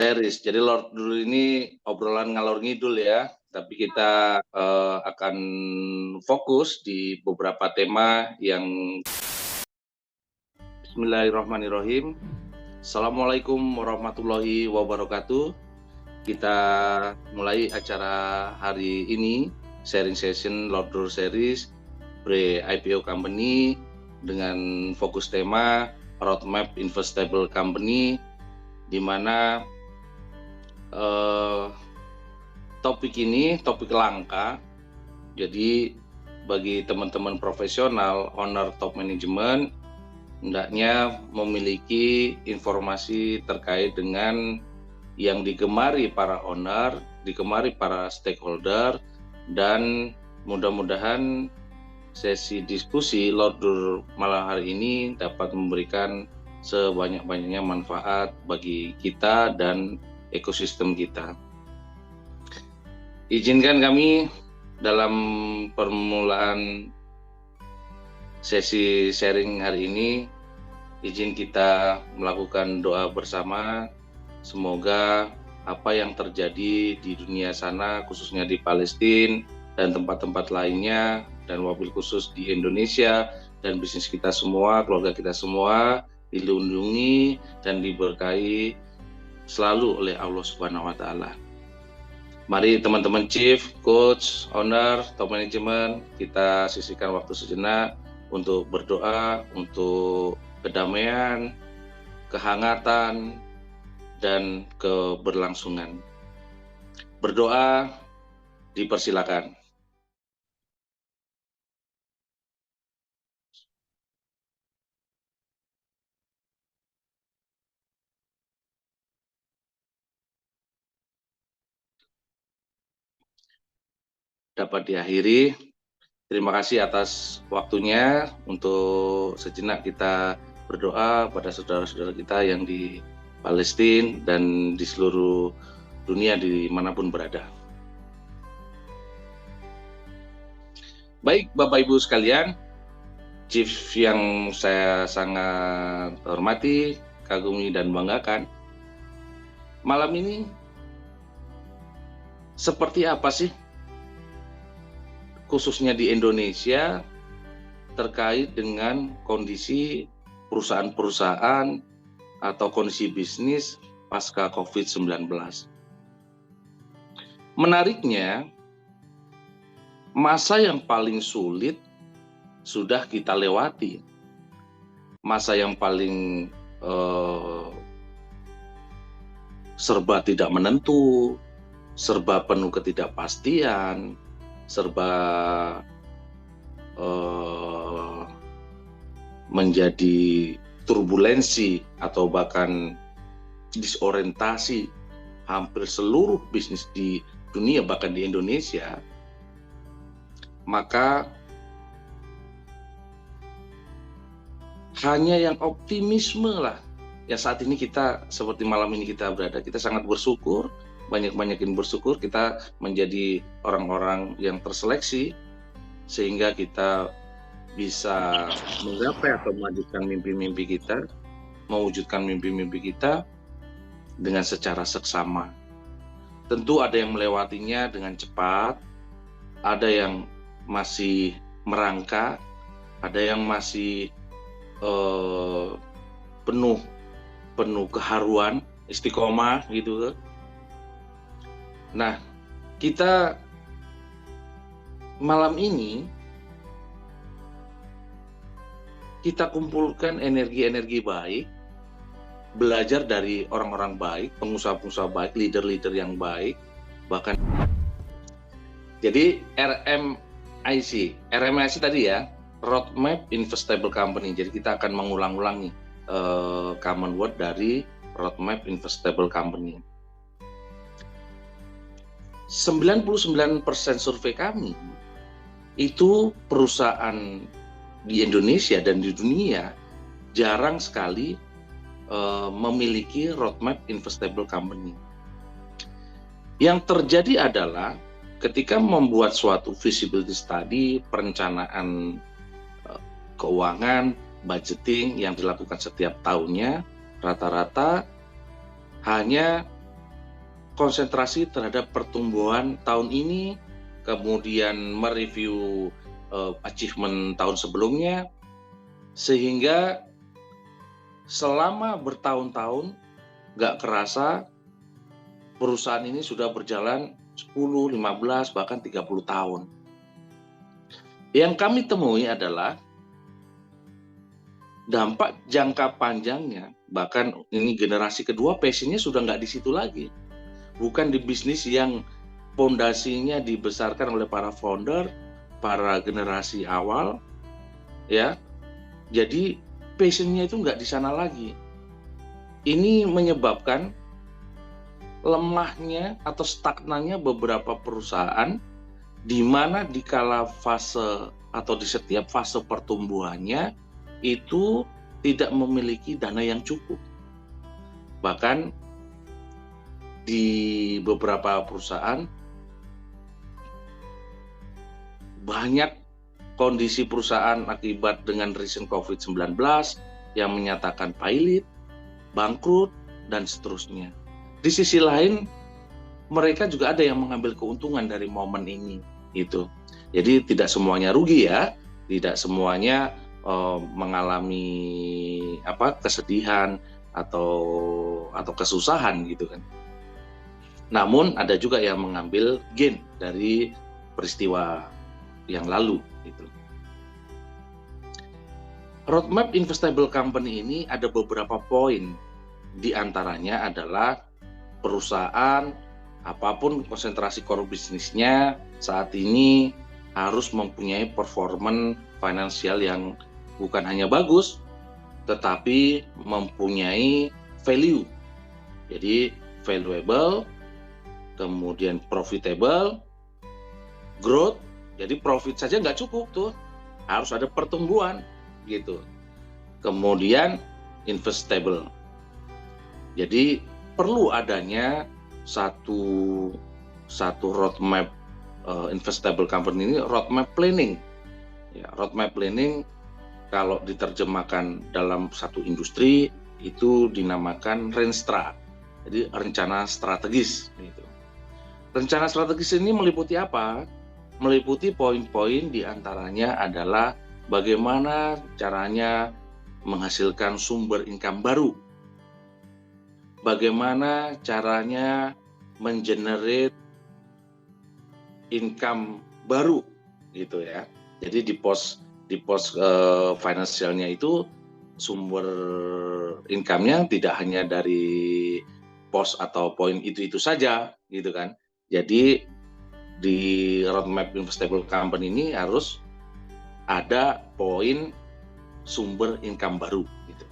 Series. Jadi Lord dulu ini obrolan ngalor ngidul ya, tapi kita akan fokus di beberapa tema yang Bismillahirrahmanirrahim. Assalamualaikum warahmatullahi wabarakatuh. Kita mulai acara hari ini, sharing session Lord Dulu Series pre-IPO Company dengan fokus tema Roadmap Investable Company, di mana topik ini topik langka. Jadi bagi teman-teman profesional, owner top management, hendaknya memiliki informasi terkait dengan yang digemari para owner, digemari para stakeholder, dan mudah-mudahan sesi diskusi Lord Dur malam hari ini dapat memberikan sebanyak-banyaknya manfaat bagi kita dan ekosistem kita. Izinkan kami dalam permulaan sesi sharing hari ini, izin kita melakukan doa bersama. Semoga apa yang terjadi di dunia sana, khususnya di Palestina dan tempat-tempat lainnya, dan wabil khusus di Indonesia dan bisnis kita semua, keluarga kita semua, dilindungi dan diberkahi selalu oleh Allah Subhanahu wa Ta'ala. Mari teman-teman chief, coach, owner, top management, kita sisihkan waktu sejenak untuk berdoa untuk kedamaian, kehangatan, dan keberlangsungan. Berdoa dipersilakan. Dapat diakhiri. Terima kasih atas waktunya. Untuk sejenak kita berdoa pada saudara-saudara kita yang di Palestina dan di seluruh dunia dimanapun berada. Baik Bapak Ibu sekalian, Chief yang saya sangat hormati, kagumi dan banggakan, malam ini seperti apa sih khususnya di Indonesia terkait dengan kondisi perusahaan-perusahaan atau kondisi bisnis pasca COVID-19. Menariknya, masa yang paling sulit sudah kita lewati. Masa yang paling serba tidak menentu, serba penuh ketidakpastian, serba menjadi turbulensi atau bahkan disorientasi hampir seluruh bisnis di dunia, bahkan di Indonesia, maka hanya yang optimisme lah yang saat ini kita, seperti malam ini kita berada, kita sangat bersyukur, banyak-banyakin bersyukur kita menjadi orang-orang yang terseleksi sehingga kita bisa menggapai atau melanjutkan mimpi-mimpi kita, mewujudkan mimpi-mimpi kita dengan secara seksama. Tentu ada yang melewatinya dengan cepat, ada yang masih merangkak, ada yang masih penuh keharuan, istiqomah gitu. Nah, kita malam ini kita kumpulkan energi-energi baik, belajar dari orang-orang baik, pengusaha-pengusaha baik, leader-leader yang baik, bahkan. Jadi RMIC tadi ya, Roadmap Investable Company. Jadi kita akan mengulang-ulangi common word dari Roadmap Investable Company. 99% survei kami itu perusahaan di Indonesia dan di dunia jarang sekali memiliki roadmap investable company. Yang terjadi adalah ketika membuat suatu feasibility study, perencanaan keuangan, budgeting yang dilakukan setiap tahunnya, rata-rata hanya konsentrasi terhadap pertumbuhan tahun ini, kemudian mereview achievement tahun sebelumnya, sehingga selama bertahun-tahun nggak kerasa perusahaan ini sudah berjalan 10, 15, bahkan 30 tahun. Yang kami temui adalah dampak jangka panjangnya, bahkan ini generasi kedua passionnya sudah nggak di situ lagi. Bukan di bisnis yang fondasinya dibesarkan oleh para founder, para generasi awal, ya. Jadi passionnya itu nggak di sana lagi. Ini menyebabkan lemahnya atau stagnannya beberapa perusahaan, di mana di kala fase atau di setiap fase pertumbuhannya itu tidak memiliki dana yang cukup. Bahkan di beberapa perusahaan banyak kondisi perusahaan akibat dengan recent COVID-19 yang menyatakan pailit, bangkrut, dan seterusnya. Di sisi lain, mereka juga ada yang mengambil keuntungan dari momen ini. Gitu. Jadi tidak semuanya rugi ya, tidak semuanya mengalami kesedihan atau kesusahan gitu kan. Namun ada juga yang mengambil gain dari peristiwa yang lalu gitu. Roadmap Investable Company ini ada beberapa poin. Di antaranya adalah perusahaan apapun konsentrasi core bisnisnya saat ini harus mempunyai performance finansial yang bukan hanya bagus, tetapi mempunyai value. Jadi valuable, kemudian profitable, growth. Jadi profit saja nggak cukup tuh, harus ada pertumbuhan gitu. Kemudian investable. Jadi perlu adanya satu roadmap investable company ini, roadmap planning. Ya, roadmap planning kalau diterjemahkan dalam satu industri itu dinamakan RENSTRA. Jadi rencana strategis. Gitu. Rencana strategis ini meliputi apa? Meliputi poin-poin diantaranya adalah bagaimana caranya menghasilkan sumber income baru. Bagaimana caranya mengenerate income baru gitu ya. Jadi di pos finansialnya itu sumber income-nya tidak hanya dari pos atau poin itu saja gitu kan. Jadi di roadmap investable company ini harus ada poin sumber income baru gitu.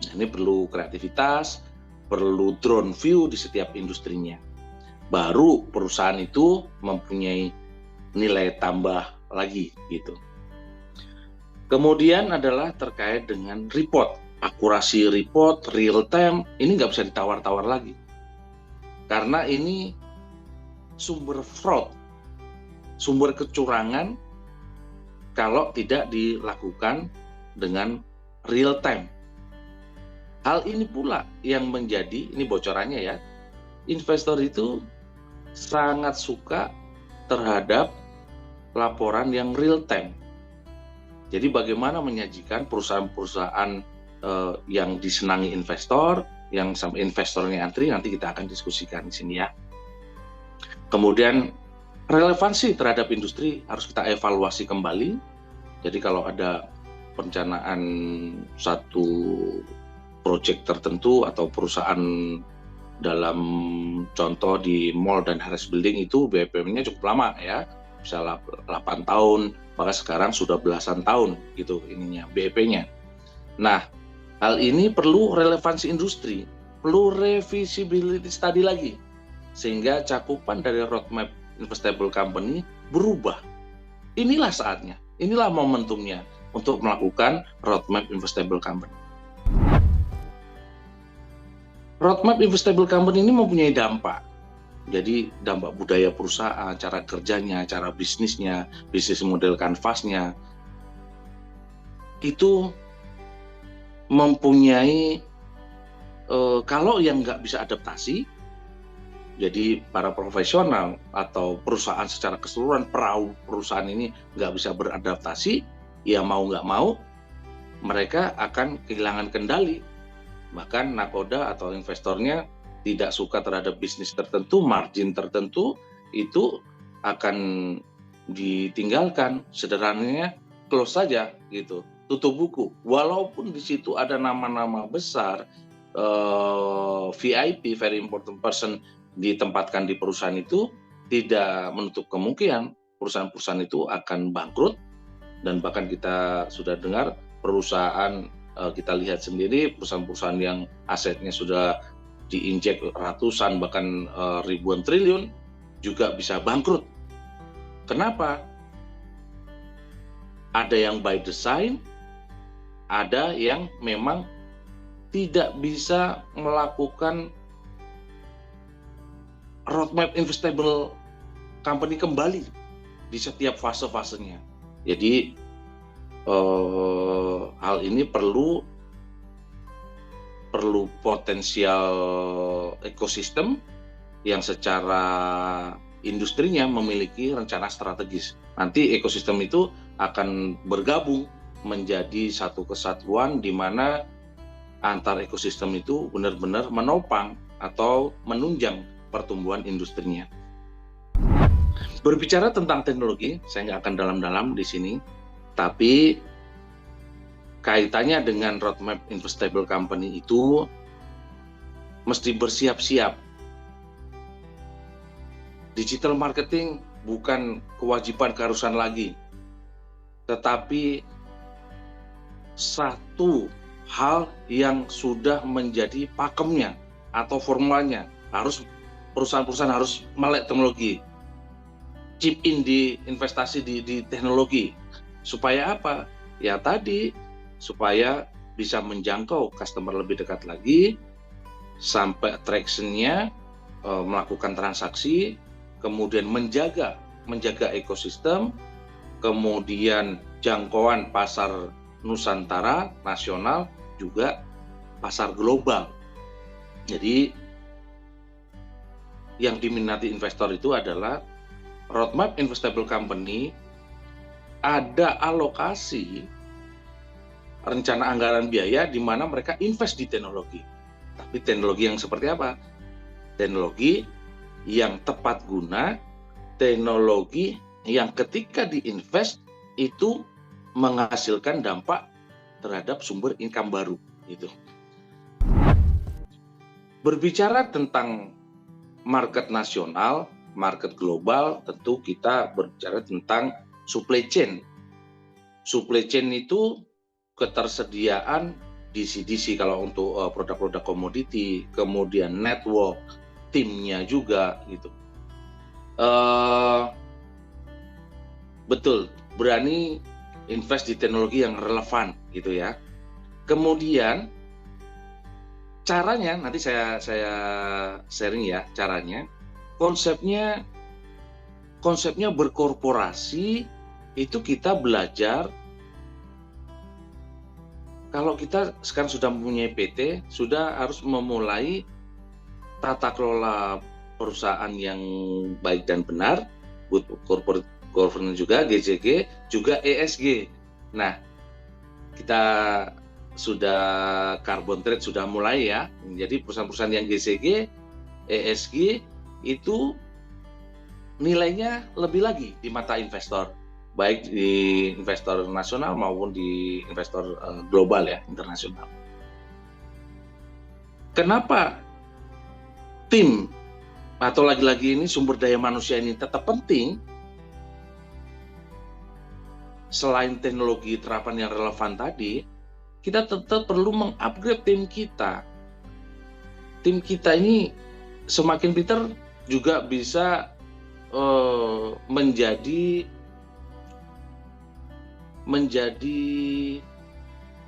Nah, ini perlu kreativitas, perlu drone view di setiap industrinya. Baru perusahaan itu mempunyai nilai tambah lagi gitu. Kemudian adalah terkait dengan report, akurasi report, real time, ini nggak bisa ditawar-tawar lagi. Karena ini sumber fraud, sumber kecurangan kalau tidak dilakukan dengan real time. Hal ini pula yang menjadi, ini bocorannya ya, investor itu sangat suka terhadap laporan yang real time. Jadi bagaimana menyajikan perusahaan-perusahaan yang disenangi investor, yang sampai investornya antri, nanti kita akan diskusikan di sini ya. Kemudian relevansi terhadap industri harus kita evaluasi kembali. Jadi kalau ada perencanaan satu proyek tertentu atau perusahaan dalam contoh di mall dan Harris Building itu BPM-nya cukup lama ya, bisa 8 tahun, maka sekarang sudah belasan tahun gitu ininya BEP-nya. Nah, hal ini perlu relevansi industri, perlu revisibility study lagi, sehingga cakupan dari roadmap investable company berubah. Inilah saatnya, inilah momentumnya untuk melakukan roadmap investable company. Roadmap investable company ini mempunyai dampak. Jadi dampak budaya perusahaan, cara kerjanya, cara bisnisnya, bisnis model kanvasnya, itu mempunyai, kalau yang nggak bisa adaptasi, Jadi para profesional atau perusahaan secara keseluruhan, perahu perusahaan ini nggak bisa beradaptasi, ya mau nggak mau mereka akan kehilangan kendali. Bahkan nakoda atau investornya tidak suka terhadap bisnis tertentu, margin tertentu, itu akan ditinggalkan. Sederhananya close saja gitu, tutup buku. Walaupun di situ ada nama-nama besar, VIP, very important person, ditempatkan di perusahaan itu, tidak menutup kemungkinan perusahaan-perusahaan itu akan bangkrut. Dan bahkan kita sudah dengar perusahaan, kita lihat sendiri perusahaan-perusahaan yang asetnya sudah diinjek ratusan bahkan ribuan triliun juga bisa bangkrut. Kenapa? Ada yang by design, ada yang memang tidak bisa melakukan roadmap investable company kembali di setiap fase-fasenya. Jadi hal ini perlu potensial ekosistem yang secara industrinya memiliki rencana strategis. Nanti ekosistem itu akan bergabung menjadi satu kesatuan di mana antar ekosistem itu benar-benar menopang atau menunjang pertumbuhan industrinya. Berbicara tentang teknologi, saya nggak akan dalam-dalam di sini, tapi kaitannya dengan roadmap investable company itu mesti bersiap-siap. Digital marketing bukan kewajiban keharusan lagi, tetapi satu hal yang sudah menjadi pakemnya atau formulanya. Perusahaan-perusahaan harus melek teknologi, chip in di investasi di teknologi. Supaya apa? Ya tadi, supaya bisa menjangkau customer lebih dekat lagi, sampai traction-nya, melakukan transaksi, kemudian menjaga ekosistem, kemudian jangkauan pasar Nusantara, nasional, juga pasar global. Jadi yang diminati investor itu adalah roadmap investable company, ada alokasi rencana anggaran biaya di mana mereka invest di teknologi. Tapi teknologi yang seperti apa? Teknologi yang tepat guna, teknologi yang ketika diinvest itu menghasilkan dampak terhadap sumber income baru. Gitu. Berbicara tentang market nasional, market global, tentu kita berbicara tentang supply chain. Supply chain itu ketersediaan DC-DC kalau untuk produk-produk komoditi, kemudian network, timnya juga gitu. Betul, berani invest di teknologi yang relevan gitu ya. Kemudian caranya nanti saya sharing ya caranya. Konsepnya berkorporasi itu kita belajar. Kalau kita sekarang sudah mempunyai PT, sudah harus memulai tata kelola perusahaan yang baik dan benar, good corporate governance juga, GCG, juga ESG. Nah, kita sudah carbon trade sudah mulai ya. Jadi perusahaan-perusahaan yang GCG, ESG itu nilainya lebih lagi di mata investor, baik di investor nasional maupun di investor global ya, internasional. Kenapa tim atau lagi-lagi ini sumber daya manusia ini tetap penting? Selain teknologi terapan yang relevan tadi, kita tetap perlu mengupgrade tim kita. Tim kita ini semakin pintar juga bisa menjadi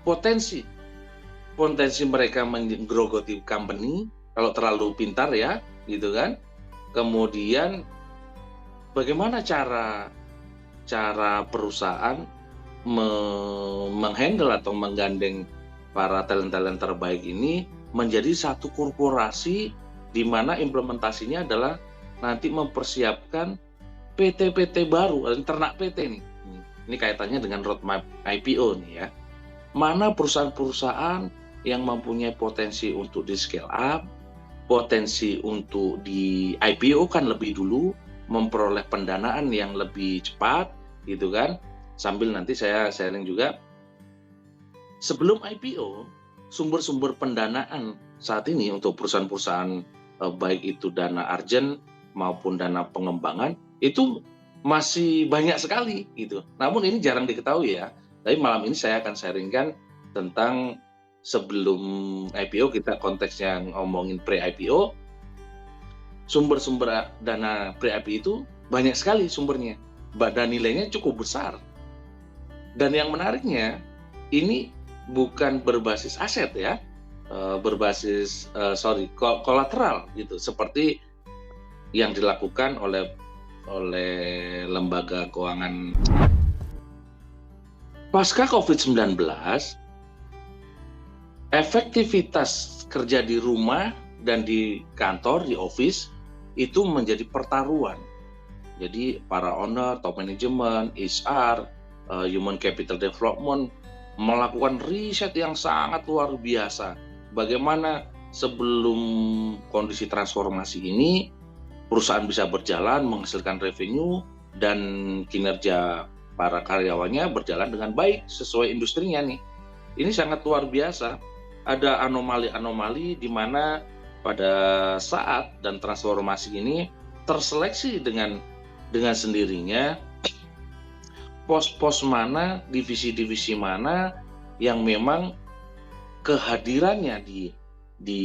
potensi mereka menggerogoti company kalau terlalu pintar ya, gitu kan. Kemudian bagaimana cara perusahaan menghandle atau menggandeng para talent-talent terbaik ini menjadi satu korporasi di mana implementasinya adalah nanti mempersiapkan PT-PT baru, ternak PT nih. Ini kaitannya dengan roadmap IPO nih ya. Mana perusahaan-perusahaan yang mempunyai potensi untuk di scale up, potensi untuk di IPO kan lebih dulu, memperoleh pendanaan yang lebih cepat, gitu kan. Sambil nanti saya sharing juga, sebelum IPO, sumber-sumber pendanaan saat ini untuk perusahaan-perusahaan baik itu dana urgent maupun dana pengembangan itu masih banyak sekali gitu. Namun ini jarang diketahui ya. Tapi malam ini saya akan sharingkan tentang sebelum IPO, kita konteksnya ngomongin pre-IPO, sumber-sumber dana pre-IPO itu banyak sekali sumbernya. Dan nilainya cukup besar. Dan yang menariknya, ini bukan berbasis aset ya, berbasis kolateral gitu, seperti yang dilakukan oleh lembaga keuangan. Pasca COVID-19, efektivitas kerja di rumah dan di kantor, di office, itu menjadi pertaruhan. Jadi para owner, top management, HR, human capital development melakukan riset yang sangat luar biasa. Bagaimana sebelum kondisi transformasi ini, perusahaan bisa berjalan, menghasilkan revenue, dan kinerja para karyawannya berjalan dengan baik sesuai industrinya nih. Ini sangat luar biasa. Ada anomali-anomali di mana pada saat dan transformasi ini terseleksi dengan sendirinya pos-pos mana, divisi-divisi mana yang memang kehadirannya di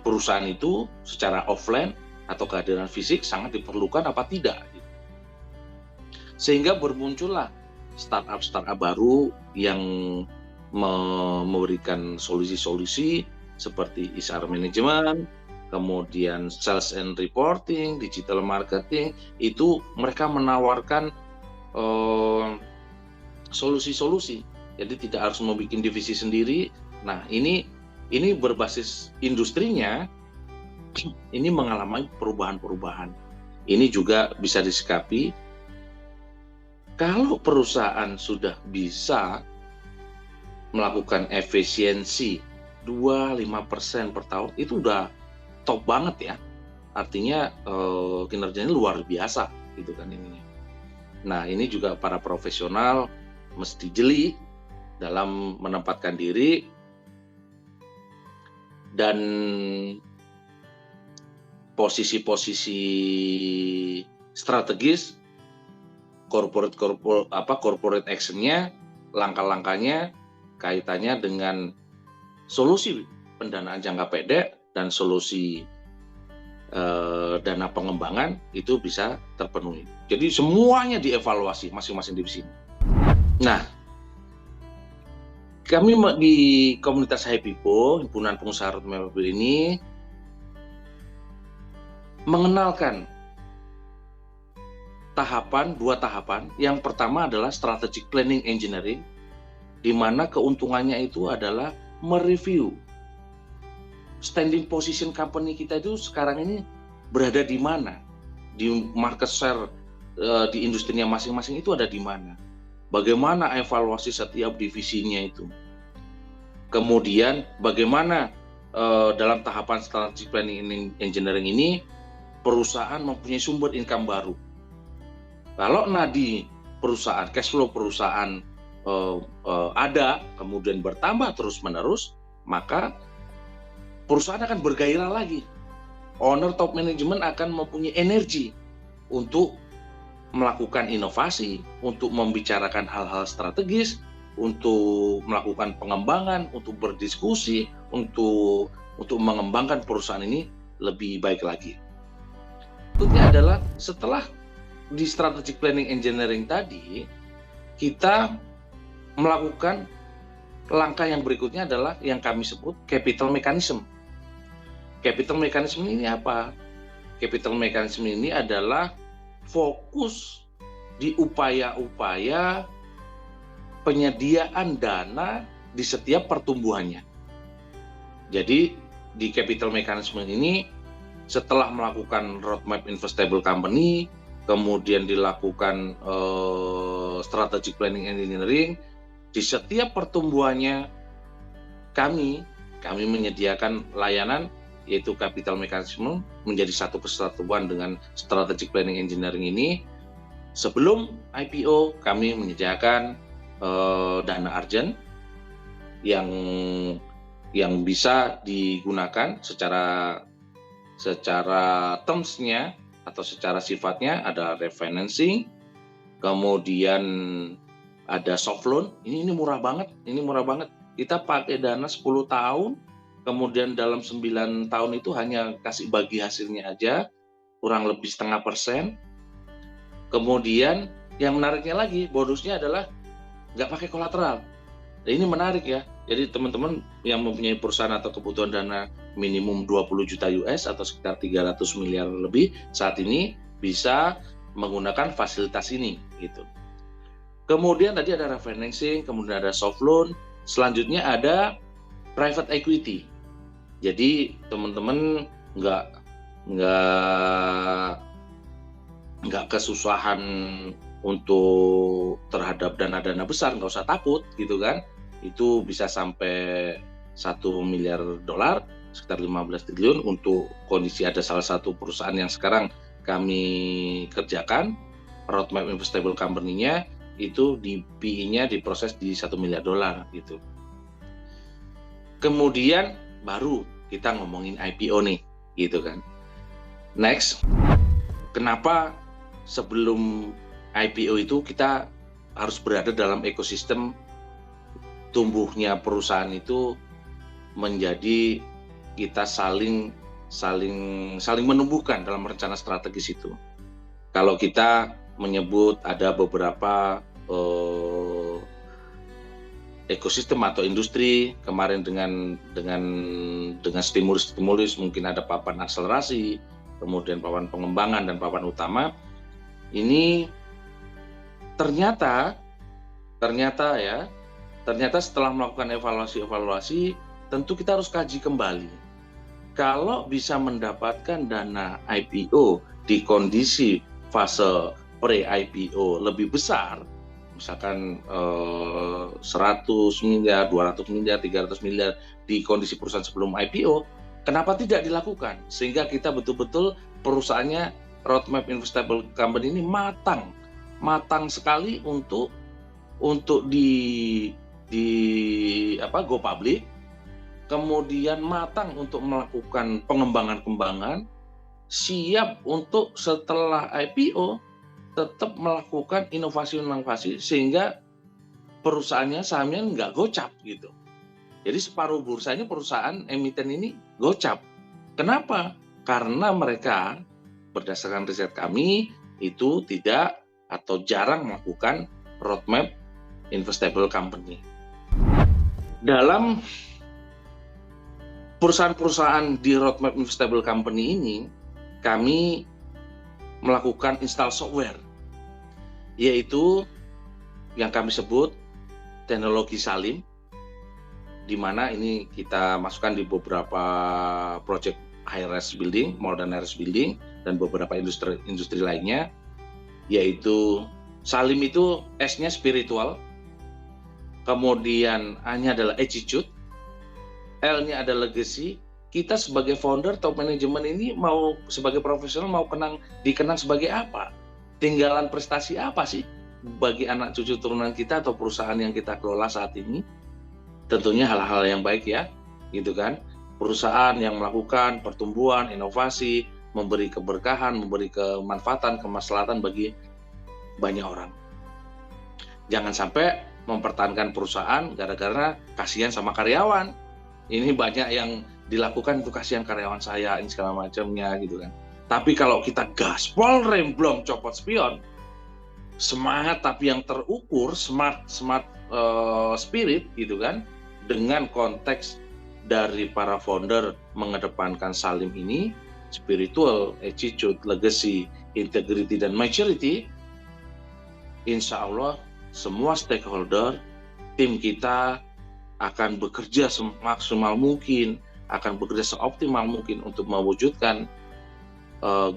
perusahaan itu secara offline atau kehadiran fisik sangat diperlukan apa tidak. Sehingga bermuncullah startup baru yang memberikan solusi-solusi seperti HR management, kemudian sales and reporting, digital marketing. Itu mereka menawarkan solusi-solusi. Jadi tidak harus membuat divisi sendiri. Nah, ini berbasis industrinya, ini mengalami perubahan-perubahan. Ini juga bisa disikapi kalau perusahaan sudah bisa melakukan efisiensi 2-5% per tahun, itu udah top banget ya. Artinya kinerjanya luar biasa gitu kan ininya. Nah, ini juga para profesional mesti jeli dalam menempatkan diri dan posisi-posisi strategis corporate action-nya, langkah-langkahnya kaitannya dengan solusi pendanaan jangka pendek dan solusi dana pengembangan itu bisa terpenuhi. Jadi semuanya dievaluasi masing-masing divisi. Nah, kami di komunitas Hypipo, Himpunan Pengusaha Roadmap Mobil ini mengenalkan dua tahapan. Yang pertama adalah strategic planning engineering, di mana keuntungannya itu adalah mereview standing position company kita itu sekarang ini berada di mana, di market share di industrinya masing-masing itu ada di mana, bagaimana evaluasi setiap divisinya itu, kemudian bagaimana dalam tahapan strategic planning engineering ini perusahaan mempunyai sumber income baru. Kalau nadi perusahaan, cash flow perusahaan ada, kemudian bertambah terus-menerus, maka perusahaan akan bergairah lagi. Owner top management akan mempunyai energi untuk melakukan inovasi, untuk membicarakan hal-hal strategis, untuk melakukan pengembangan, untuk berdiskusi, untuk mengembangkan perusahaan ini lebih baik lagi. Berikutnya adalah setelah di strategic planning engineering tadi, kita melakukan langkah yang berikutnya adalah yang kami sebut capital mechanism. Capital mechanism ini apa? Capital mechanism ini adalah fokus di upaya-upaya penyediaan dana di setiap pertumbuhannya. Jadi di capital mechanism ini, setelah melakukan roadmap investable company, kemudian dilakukan strategic planning engineering, di setiap pertumbuhannya kami menyediakan layanan yaitu capital mechanism menjadi satu kesatuan dengan strategic planning engineering ini. Sebelum IPO kami menyediakan dana urgent yang bisa digunakan secara terms-nya atau secara sifatnya, ada refinancing, kemudian ada soft loan. Ini murah banget, Kita pakai dana 10 tahun, kemudian dalam 9 tahun itu hanya kasih bagi hasilnya aja, kurang lebih 0,5%. Kemudian yang menariknya lagi, bonusnya adalah nggak pakai kolateral. Nah, ini menarik ya. Jadi teman-teman yang mempunyai perusahaan atau kebutuhan dana minimum 20 juta US atau sekitar 300 miliar lebih saat ini bisa menggunakan fasilitas ini gitu. Kemudian tadi ada refinancing, kemudian ada soft loan, selanjutnya ada private equity. Jadi teman-teman nggak kesusahan untuk terhadap dana-dana besar, nggak usah takut gitu kan. Itu bisa sampai $1 miliar, sekitar 15 triliun untuk kondisi ada salah satu perusahaan yang sekarang kami kerjakan, roadmap investable company-nya itu di PE-nya diproses di $1 miliar gitu. Kemudian baru kita ngomongin IPO nih, gitu kan. Next, kenapa sebelum IPO itu kita harus berada dalam ekosistem tumbuhnya perusahaan itu menjadi kita saling menumbuhkan dalam rencana strategis itu. Kalau kita menyebut ada beberapa ekosistem atau industri kemarin dengan stimulus mungkin ada papan akselerasi, kemudian papan pengembangan dan papan utama. Ini ternyata setelah melakukan evaluasi tentu kita harus kaji kembali. Kalau bisa mendapatkan dana IPO di kondisi fase pre-IPO lebih besar, misalkan 100 miliar, 200 miliar, 300 miliar di kondisi perusahaan sebelum IPO, kenapa tidak dilakukan? Sehingga kita betul-betul perusahaannya, roadmap investable company ini matang sekali untuk go public, kemudian matang untuk melakukan pengembangan, siap untuk setelah IPO tetap melakukan inovasi sehingga perusahaannya sahamnya nggak gocap gitu. Jadi separuh bursanya perusahaan emiten ini gocap. Kenapa? Karena mereka berdasarkan riset kami itu tidak atau jarang melakukan roadmap investable company. Dalam perusahaan-perusahaan di roadmap investable company ini, kami melakukan install software, yaitu yang kami sebut teknologi Salim, di mana ini kita masukkan di beberapa project high-rise building, modern high-rise building, dan beberapa industri lainnya, yaitu Salim itu S-nya spiritual, kemudian A-nya adalah attitude, L-nya adalah legacy. Kita sebagai founder, top manajemen ini mau sebagai profesional mau dikenang sebagai apa? Tinggalan prestasi apa sih bagi anak cucu turunan kita atau perusahaan yang kita kelola saat ini? Tentunya hal-hal yang baik ya, gitu kan? Perusahaan yang melakukan pertumbuhan, inovasi, memberi keberkahan, memberi kemanfaatan, kemaslahatan bagi banyak orang. Jangan sampai mempertahankan perusahaan gara-gara kasihan sama karyawan. Ini banyak yang dilakukan untuk kasihan karyawan saya, ini segala macamnya gitu kan. Tapi kalau kita gaspol rem blong copot spion, semangat tapi yang terukur, smart spirit gitu kan, dengan konteks dari para founder mengedepankan Salim ini, spiritual, attitude, legacy, integrity, dan maturity, insya Allah semua stakeholder, tim kita akan bekerja semaksimal mungkin akan bekerja seoptimal mungkin untuk mewujudkan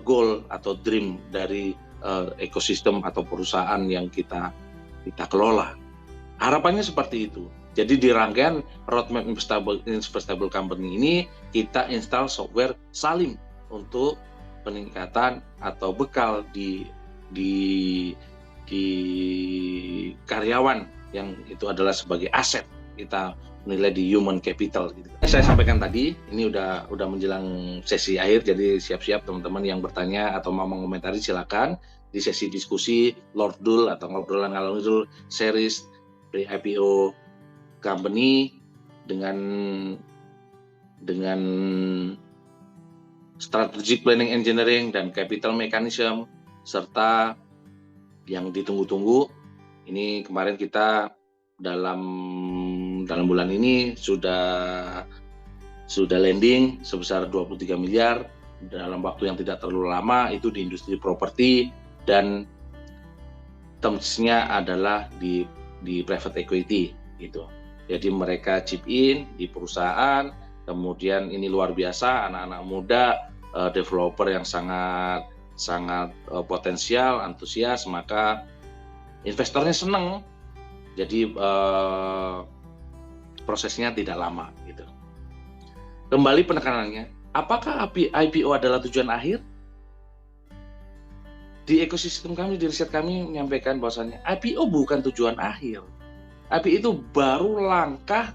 goal atau dream dari ekosistem atau perusahaan yang kita kelola. Harapannya seperti itu. Jadi di rangkaian roadmap investable company ini kita install software Salim untuk peningkatan atau bekal di karyawan yang itu adalah sebagai aset kita nilai di human capital gitu. Saya sampaikan tadi, ini udah menjelang sesi akhir, jadi siap-siap teman-teman yang bertanya atau mau mengomentari silakan di sesi diskusi Lord Dul atau ngobrolan ngalor ngidul series pre-IPO company dengan strategic planning engineering dan capital mechanism serta yang ditunggu-tunggu. Ini kemarin kita dalam bulan ini sudah landing sebesar 23 miliar dalam waktu yang tidak terlalu lama, itu di industri properti dan termsnya adalah di private equity gitu. Jadi mereka chip in di perusahaan, kemudian ini luar biasa anak-anak muda, developer yang sangat potensial, antusias, maka investornya senang. Jadi prosesnya tidak lama gitu. Kembali penekanannya, apakah IPO adalah tujuan akhir? Di ekosistem kami, di riset kami menyampaikan bahwasannya IPO bukan tujuan akhir. IPO itu baru langkah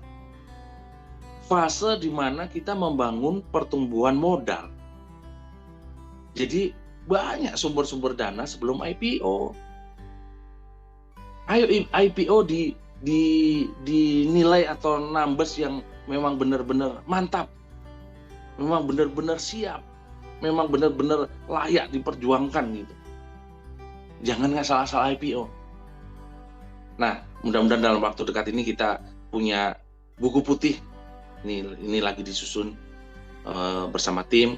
fase di mana kita membangun pertumbuhan modal. Jadi banyak sumber-sumber dana sebelum IPO. Ayo IPO dinilai atau numbers yang memang benar-benar mantap, memang benar-benar siap, memang benar-benar layak diperjuangkan gitu. Jangan ngasal-asal IPO. Nah, mudah-mudahan dalam waktu dekat ini kita punya buku putih. Ini lagi disusun bersama tim.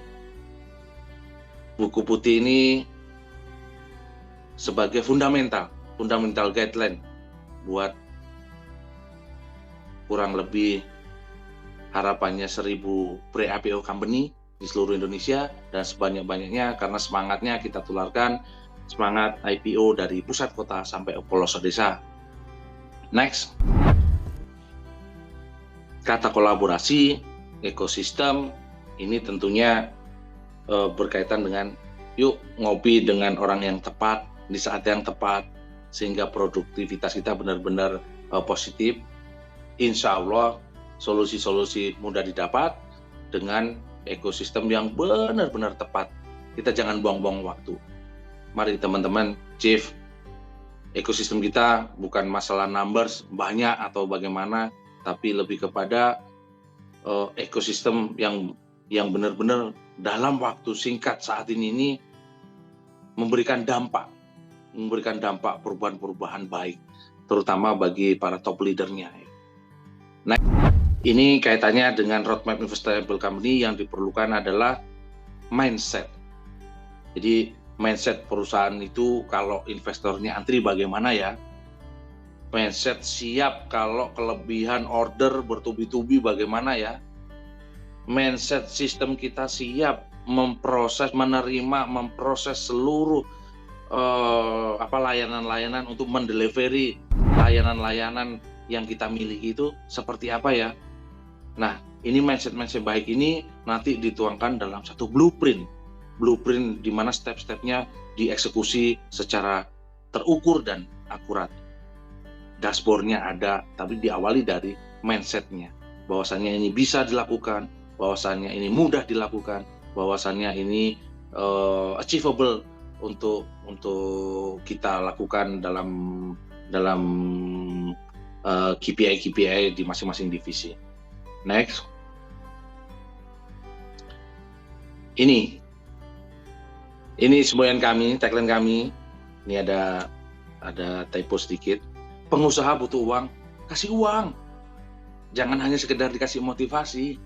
Buku putih ini sebagai fundamental guideline buat kurang lebih harapannya 1000 pre-IPO company di seluruh Indonesia, dan sebanyak-banyaknya karena semangatnya kita tularkan semangat IPO dari pusat kota sampai pelosok desa. Next, kata kolaborasi, ekosistem, ini tentunya berkaitan dengan yuk ngopi dengan orang yang tepat, di saat yang tepat, sehingga produktivitas kita benar-benar positif. Insya Allah solusi-solusi mudah didapat dengan ekosistem yang benar-benar tepat. Kita jangan buang-buang waktu. Mari teman-teman, Chief, ekosistem kita bukan masalah numbers banyak atau bagaimana, tapi lebih kepada ekosistem yang benar-benar dalam waktu singkat saat ini memberikan dampak perubahan-perubahan baik, terutama bagi para top leadernya. Nah, ini kaitannya dengan roadmap investable company. Yang diperlukan adalah mindset. Jadi mindset perusahaan itu kalau investornya antri bagaimana ya? Mindset siap kalau kelebihan order bertubi-tubi bagaimana ya? Mindset sistem kita siap memproses seluruh layanan-layanan untuk mendelivery layanan-layanan yang kita miliki itu seperti apa ya? Nah, ini mindset baik ini nanti dituangkan dalam satu blueprint di mana step-stepnya dieksekusi secara terukur dan akurat. Dashboardnya ada, tapi diawali dari mindsetnya, bahwasannya ini bisa dilakukan, bahwasannya ini mudah dilakukan, bahwasannya ini achievable untuk kita lakukan dalam KPI di masing-masing divisi. Next, ini semboyan kami, tagline kami. Ini ada typo sedikit. Pengusaha butuh uang, kasih uang. Jangan hanya sekedar dikasih motivasi.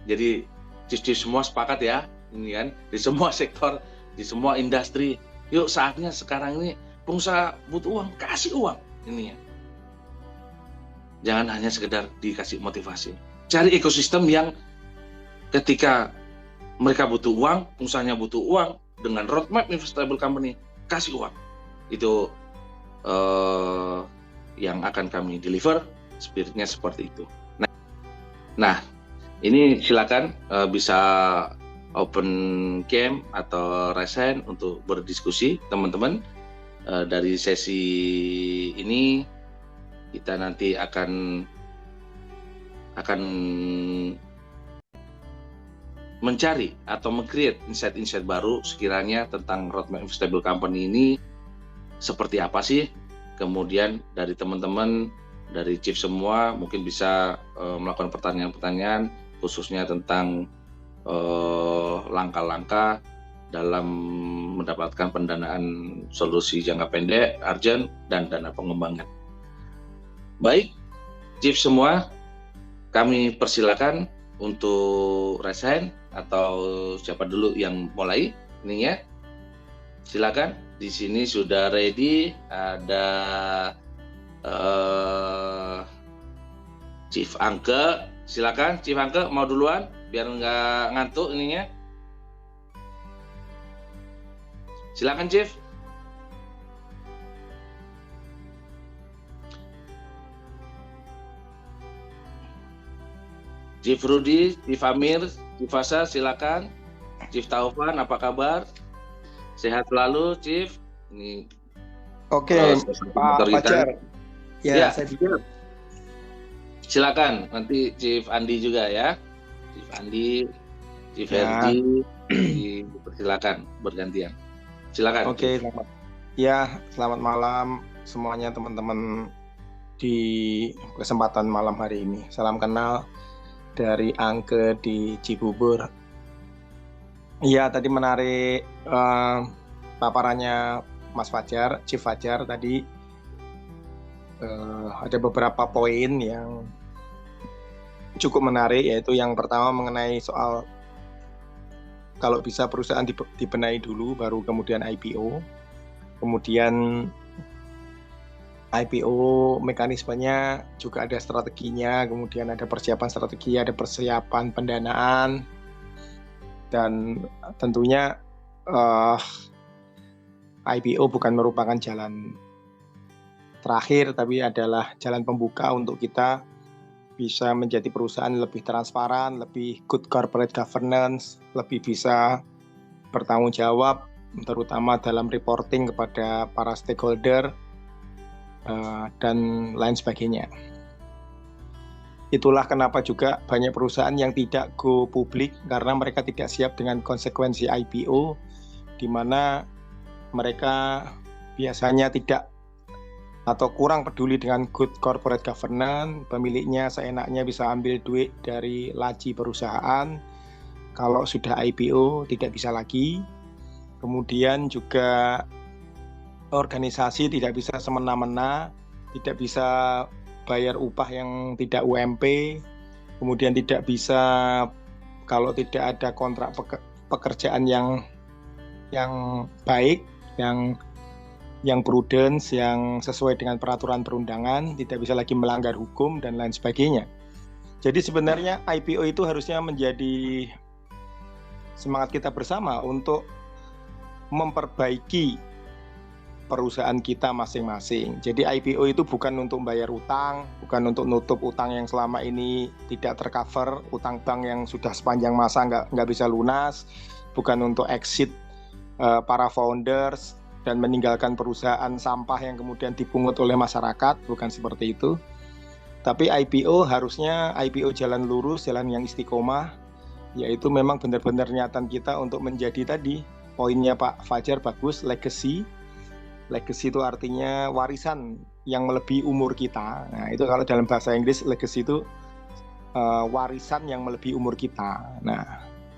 Jadi chief semua sepakat ya, ini kan di semua sektor, di semua industri. Yuk saatnya sekarang ini pengusaha butuh uang, kasih uang ini ya. Jangan hanya sekedar dikasih motivasi. Cari ekosistem yang ketika mereka butuh uang, usahanya butuh uang, dengan roadmap investable company, kasih uang. Itu yang akan kami deliver, spiritnya seperti itu. Nah, ini silakan bisa open camp atau raise hand untuk berdiskusi, teman-teman. Dari sesi ini kita nanti akan mencari atau meng-create insight-insight baru sekiranya tentang roadmap investable company ini seperti apa sih. Kemudian dari teman-teman, dari chief semua mungkin bisa melakukan pertanyaan-pertanyaan khususnya tentang langkah-langkah dalam mendapatkan pendanaan solusi jangka pendek, urgent, dan dana pengembangan. Baik, chief semua, kami persilakan untuk raise hand atau siapa dulu yang mulai ininya. Silakan, di sini sudah ready, ada Chief Angke. Silakan Chief Angke, mau duluan biar nggak ngantuk ininya. Silakan Chief. Chief Rudi, Chief Amir, Chief Asa, silakan. Chief Taufan, apa kabar? Sehat selalu, Chief. Ini Oke, Pak Fajar. Ya, saya siap. Silakan, nanti Chief Andi juga ya. Chief Andi, Chief Herdi, silakan bergantian. Silakan. Oke, selamat malam semuanya teman-teman di kesempatan malam hari ini. Salam kenal dari Angke di Cibubur. Iya, tadi menarik paparannya Mas Fajar, Chief Fajar tadi. Ada beberapa poin yang cukup menarik, yaitu yang pertama mengenai soal kalau bisa perusahaan dibenahi dulu baru kemudian IPO. Kemudian IPO mekanismenya juga ada strateginya, kemudian ada persiapan strategi, ada persiapan pendanaan, dan tentunya IPO bukan merupakan jalan terakhir, tapi adalah jalan pembuka untuk kita bisa menjadi perusahaan lebih transparan, lebih good corporate governance, lebih bisa bertanggung jawab, terutama dalam reporting kepada para stakeholder, dan lain sebagainya. Itulah kenapa juga banyak perusahaan yang tidak go publik, karena mereka tidak siap dengan konsekuensi IPO, di mana mereka biasanya tidak atau kurang peduli dengan good corporate governance. Pemiliknya seenaknya bisa ambil duit dari laji perusahaan. Kalau sudah IPO tidak bisa lagi. Kemudian juga organisasi tidak bisa semena-mena, tidak bisa bayar upah yang tidak UMP, kemudian tidak bisa kalau tidak ada kontrak pekerjaan yang baik, yang prudence, yang sesuai dengan peraturan perundangan, tidak bisa lagi melanggar hukum dan lain sebagainya. Jadi sebenarnya IPO itu harusnya menjadi semangat kita bersama untuk memperbaiki perusahaan kita masing-masing. Jadi IPO itu bukan untuk bayar utang, bukan untuk nutup utang yang selama ini tidak tercover, utang bank yang sudah sepanjang masa nggak bisa lunas, bukan untuk exit para founders dan meninggalkan perusahaan sampah yang kemudian dipungut oleh masyarakat, bukan seperti itu. Tapi IPO harusnya IPO jalan lurus, jalan yang istiqomah, yaitu memang benar-benar niatan kita untuk menjadi tadi, poinnya Pak Fajar bagus, legacy. Legacy itu artinya warisan yang melebihi umur kita. Nah, itu kalau dalam bahasa Inggris legacy itu warisan yang melebihi umur kita. Nah,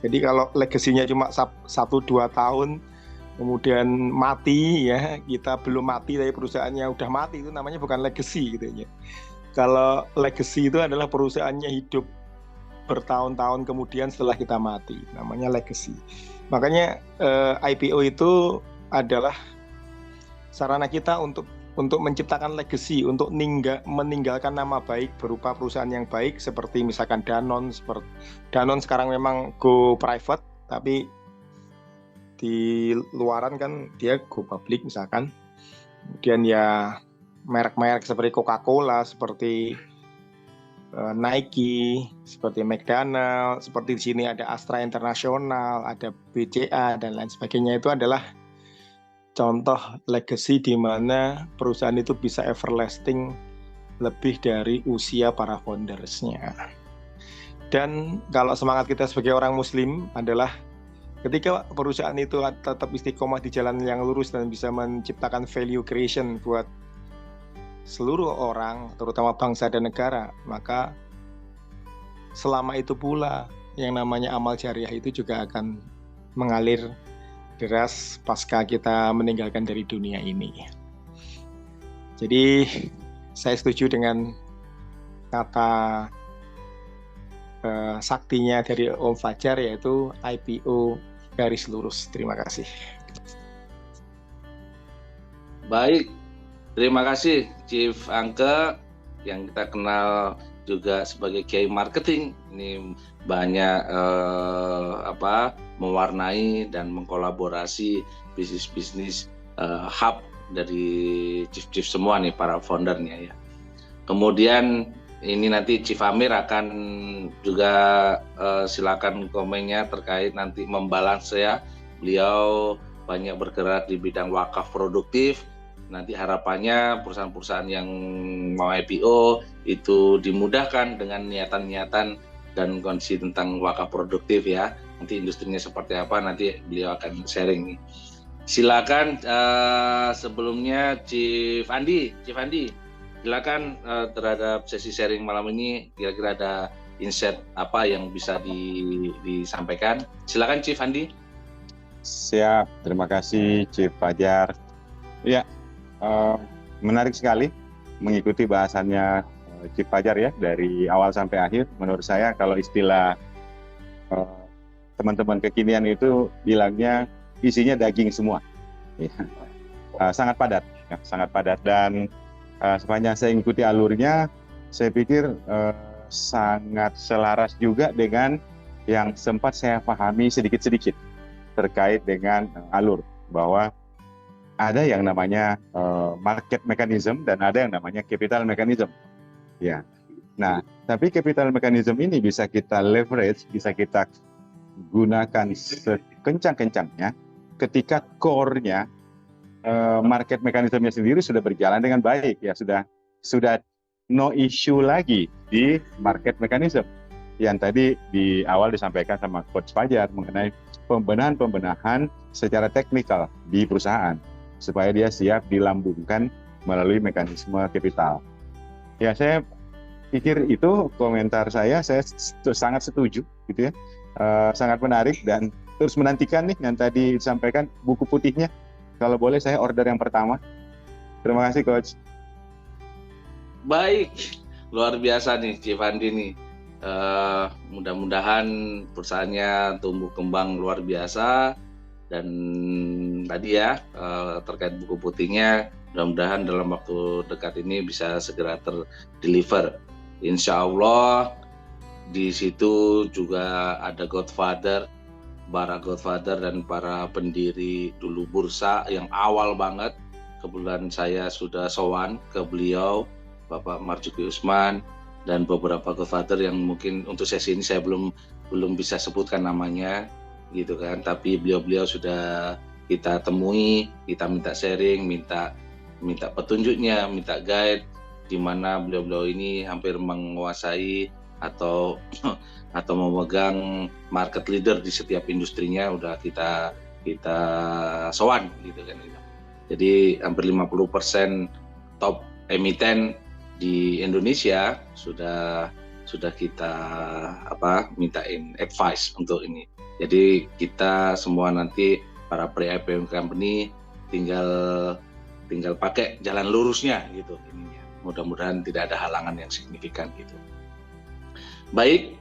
jadi kalau legasinya cuma 1-2 tahun kemudian mati, ya kita belum mati tapi perusahaannya udah mati, itu namanya bukan legacy gitu ya. Kalau legacy itu adalah perusahaannya hidup bertahun-tahun kemudian setelah kita mati, namanya legacy. Makanya IPO itu adalah sarana kita untuk untuk menciptakan legacy, untuk meninggalkan nama baik berupa perusahaan yang baik seperti misalkan Danone. Danone sekarang memang go private, tapi di luaran kan dia go public misalkan. Kemudian ya merek-merek seperti Coca-Cola, seperti Nike, seperti McDonald, seperti di sini ada Astra International, ada BCA dan lain sebagainya. Itu adalah contoh legacy di mana perusahaan itu bisa everlasting lebih dari usia para foundersnya. Dan kalau semangat kita sebagai orang Muslim adalah ketika perusahaan itu tetap istiqomah di jalan yang lurus dan bisa menciptakan value creation buat seluruh orang, terutama bangsa dan negara, maka selama itu pula yang namanya amal jariah itu juga akan mengalir deras pasca kita meninggalkan dari dunia ini. Jadi saya setuju dengan kata saktinya dari Om Fajar, yaitu IPO garis lurus. Terima kasih. Baik, terima kasih Chief Angke yang kita kenal juga sebagai Kiai Marketing. Ini banyak mewarnai dan mengkolaborasi bisnis-bisnis hub dari chief semua nih, para foundernya ya. Kemudian ini nanti Chief Amir akan juga silakan komennya terkait nanti membalance ya. Beliau banyak bergerak di bidang wakaf produktif. Nanti harapannya perusahaan-perusahaan yang mau IPO itu dimudahkan dengan niatan-niatan dan kondisi tentang wakaf produktif ya. Nanti industrinya seperti apa, nanti beliau akan sharing nih. Silakan sebelumnya Chief Andi, silakan terhadap sesi sharing malam ini, kira-kira ada insight apa yang bisa disampaikan. Silakan Chief Andi. Siap, terima kasih Chief Fajar. Ya, menarik sekali mengikuti bahasannya Chief Fajar ya, dari awal sampai akhir. Menurut saya kalau istilah teman-teman kekinian itu bilangnya isinya daging semua. Ya. Sangat padat, ya, sangat padat, dan sepanjang saya mengikuti alurnya, saya pikir sangat selaras juga dengan yang sempat saya pahami sedikit-sedikit terkait dengan alur, bahwa ada yang namanya market mechanism dan ada yang namanya capital mechanism. Ya. Nah, tapi capital mechanism ini bisa kita leverage, bisa kita gunakan sekencang-kencangnya ketika core-nya market mekanismenya sendiri sudah berjalan dengan baik, ya, sudah no issue lagi di market mechanism yang tadi di awal disampaikan sama Coach Fajar mengenai pembenahan secara teknikal di perusahaan supaya dia siap dilambungkan melalui mekanisme kapital. Ya, saya pikir itu komentar saya sangat setuju gitu ya. Sangat menarik dan terus menantikan nih yang tadi disampaikan buku putihnya. Kalau boleh saya order yang pertama. Terima kasih Coach. Baik, luar biasa nih Chief Andi nih. Mudah-mudahan perusahaannya tumbuh kembang luar biasa, dan tadi ya terkait buku putihnya, mudah-mudahan dalam waktu dekat ini bisa segera terdeliver. Insya Allah di situ juga ada para Godfather dan para pendiri dulu bursa yang awal banget. Kebetulan saya sudah sowan ke beliau, Bapak Marzuki Usman, dan beberapa Godfather yang mungkin untuk sesi ini saya belum bisa sebutkan namanya gitu kan, tapi beliau sudah kita temui, kita minta sharing, minta petunjuknya, minta guide, di mana beliau ini hampir menguasai atau memegang market leader di setiap industrinya, udah kita sowan gitu kan. Jadi hampir 50% top emiten di Indonesia sudah kita mintain advice untuk ini. Jadi kita semua nanti para pre-IPO company tinggal pakai jalan lurusnya gitu ininya. Mudah-mudahan tidak ada halangan yang signifikan gitu. Baik,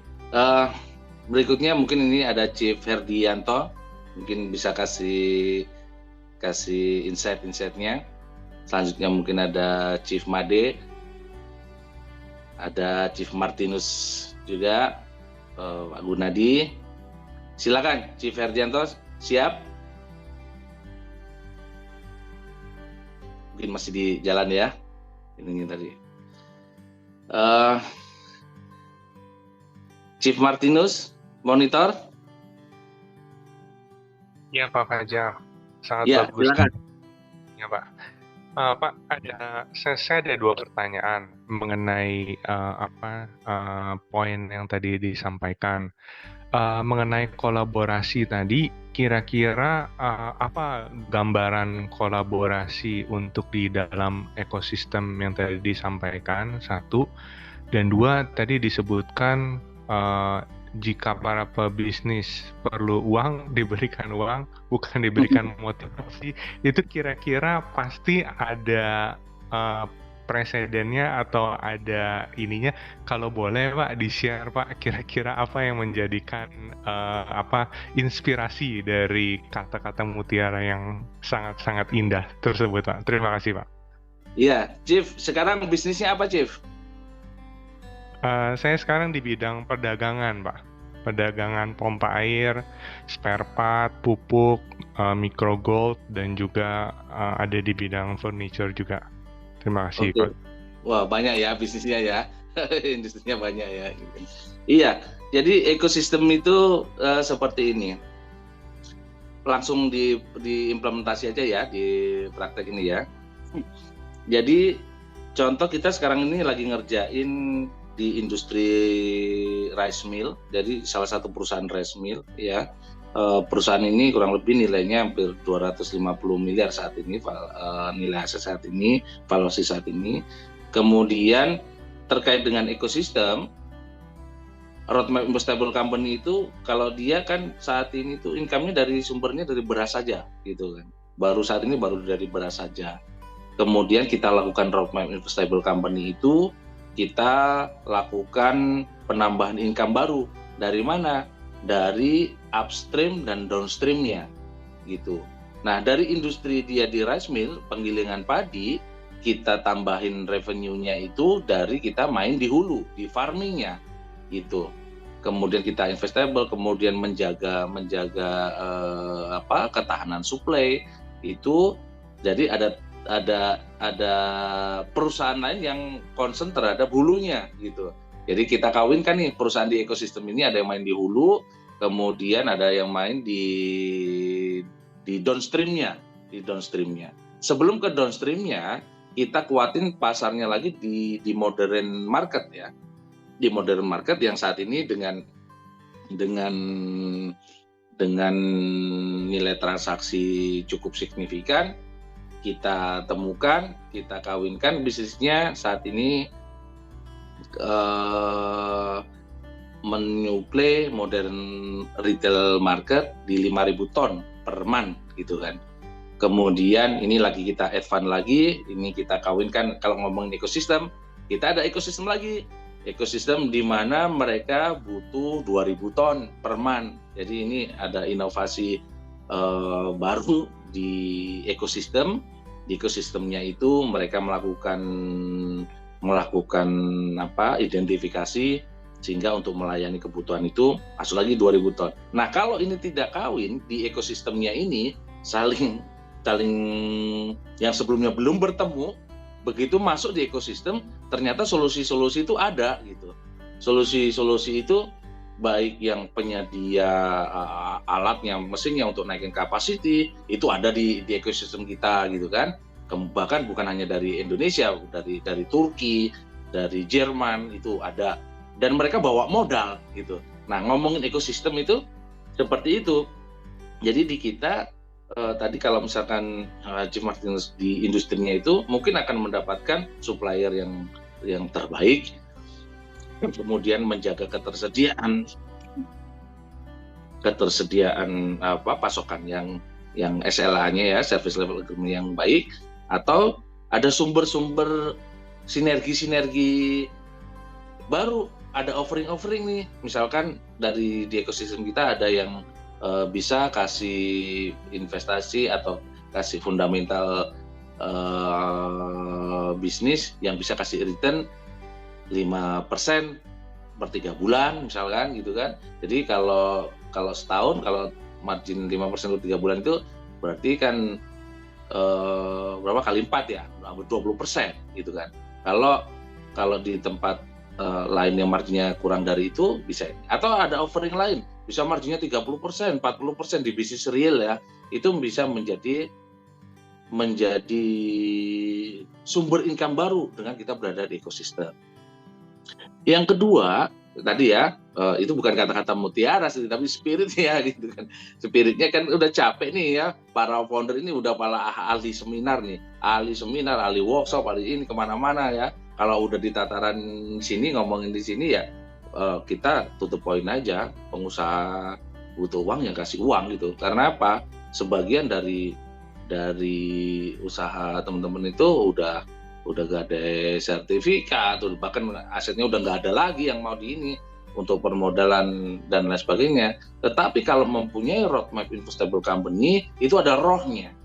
berikutnya mungkin ini ada Chief Herdianto, mungkin bisa kasih insight-nya. Selanjutnya mungkin ada Chief Made, ada Chief Martinus juga, Pak Gunadi. Silakan Chief Herdianto, siap? Mungkin masih di jalan ya. Ini tadi. Chief Martinus, monitor. Ya Pak Fajar, sangat Ya, bagus. silakan. Ya Pak. Pak, saya ada 2 pertanyaan mengenai poin yang tadi disampaikan. Mengenai kolaborasi tadi, kira-kira apa gambaran kolaborasi untuk di dalam ekosistem yang tadi disampaikan, 1. Dan 2, tadi disebutkan jika para pebisnis perlu uang, diberikan uang, bukan diberikan motivasi, itu kira-kira pasti ada presidennya atau ada ininya. Kalau boleh Pak di-share Pak, kira-kira apa yang menjadikan inspirasi dari kata-kata mutiara yang sangat-sangat indah tersebut Pak. Terima kasih Pak. Iya, Chief, sekarang bisnisnya apa Chief? Saya sekarang di bidang perdagangan Pak. Perdagangan pompa air, spare part, pupuk, microgold, dan juga ada di bidang furniture juga. Terima kasih Pak. Wah, banyak ya bisnisnya ya. Industrinya banyak ya. Iya, jadi ekosistem itu seperti ini. Langsung diimplementasi aja ya di praktek ini ya. Jadi contoh kita sekarang ini lagi ngerjain di industri rice mill, jadi salah satu perusahaan rice mill ya. Perusahaan ini kurang lebih nilainya hampir 250 miliar saat ini, nilai aset saat ini, valuasi saat ini. Kemudian terkait dengan ekosistem, roadmap investable company itu kalau dia kan saat ini tuh income-nya sumbernya dari beras saja gitu kan. Saat ini baru dari beras saja. Kemudian kita lakukan roadmap investable company itu, kita lakukan penambahan income baru. Dari mana? Dari upstream dan downstreamnya gitu. Nah, dari industri dia di rice mill, penggilingan padi, kita tambahin revenue-nya itu dari kita main di hulu, di farming-nya gitu. Kemudian kita investable, kemudian menjaga ketahanan supply itu. Jadi ada perusahaan lain yang concern terhadap hulunya gitu. Jadi kita kawinkan nih perusahaan di ekosistem ini, ada yang main di hulu, kemudian ada yang main di downstreamnya, Sebelum ke downstreamnya, kita kuatin pasarnya lagi di modern market ya. Di modern market yang saat ini dengan nilai transaksi cukup signifikan, kita temukan, kita kawinkan bisnisnya saat ini menyuplai modern retail market di 5.000 ton per month gitu kan. Kemudian ini lagi kita advance lagi, ini kita kawinkan. Kalau ngomongin ekosistem, kita ada ekosistem lagi. Ekosistem di mana mereka butuh 2.000 ton per month. Jadi ini ada inovasi baru di ekosistem. Di ekosistemnya itu mereka melakukan identifikasi sehingga untuk melayani kebutuhan itu masuk lagi 2.000 ton. Nah, kalau ini tidak kawin di ekosistemnya ini saling yang sebelumnya belum bertemu, begitu masuk di ekosistem ternyata solusi-solusi itu ada gitu. Solusi-solusi itu baik yang penyedia alatnya, mesinnya untuk naikin capacity itu ada di ekosistem kita gitu kan. Bahkan bukan hanya dari Indonesia, dari Turki, dari Jerman itu ada, dan mereka bawa modal gitu. Nah, ngomongin ekosistem itu seperti itu. Jadi di kita tadi kalau misalkan Chief Martinus di industrinya itu mungkin akan mendapatkan supplier yang terbaik, kemudian menjaga ketersediaan pasokan yang SLA-nya ya, service level agreement yang baik, atau ada sumber-sumber sinergi baru, ada offering nih, misalkan di ekosistem kita ada yang bisa kasih investasi atau kasih fundamental bisnis yang bisa kasih return 5% per 3 bulan misalkan gitu kan. Jadi kalau setahun, kalau margin 5% per 3 bulan itu berarti kan berapa kali 4 ya, 20% gitu kan. Kalau di tempat lain yang marginnya kurang dari itu bisa ini. Atau ada offering lain, bisa marginnya 30%, 40% di bisnis real ya, itu bisa menjadi sumber income baru dengan kita berada di ekosistem. Yang kedua, tadi ya, itu bukan kata-kata mutiara sih, tapi spiritnya gitu kan. Spiritnya kan udah capek nih ya, para founder ini udah para ahli seminar nih, ahli workshop, ahli ini kemana-mana ya. Kalau udah di tataran sini, ngomongin di sini ya, kita tutup poin aja, pengusaha butuh uang yang kasih uang gitu. Karena apa? Sebagian dari usaha teman-teman itu udah gak ada sertifikat, bahkan asetnya udah nggak ada lagi yang mau di ini untuk permodalan dan lain sebagainya. Tetapi kalau mempunyai roadmap investable company, itu ada rohnya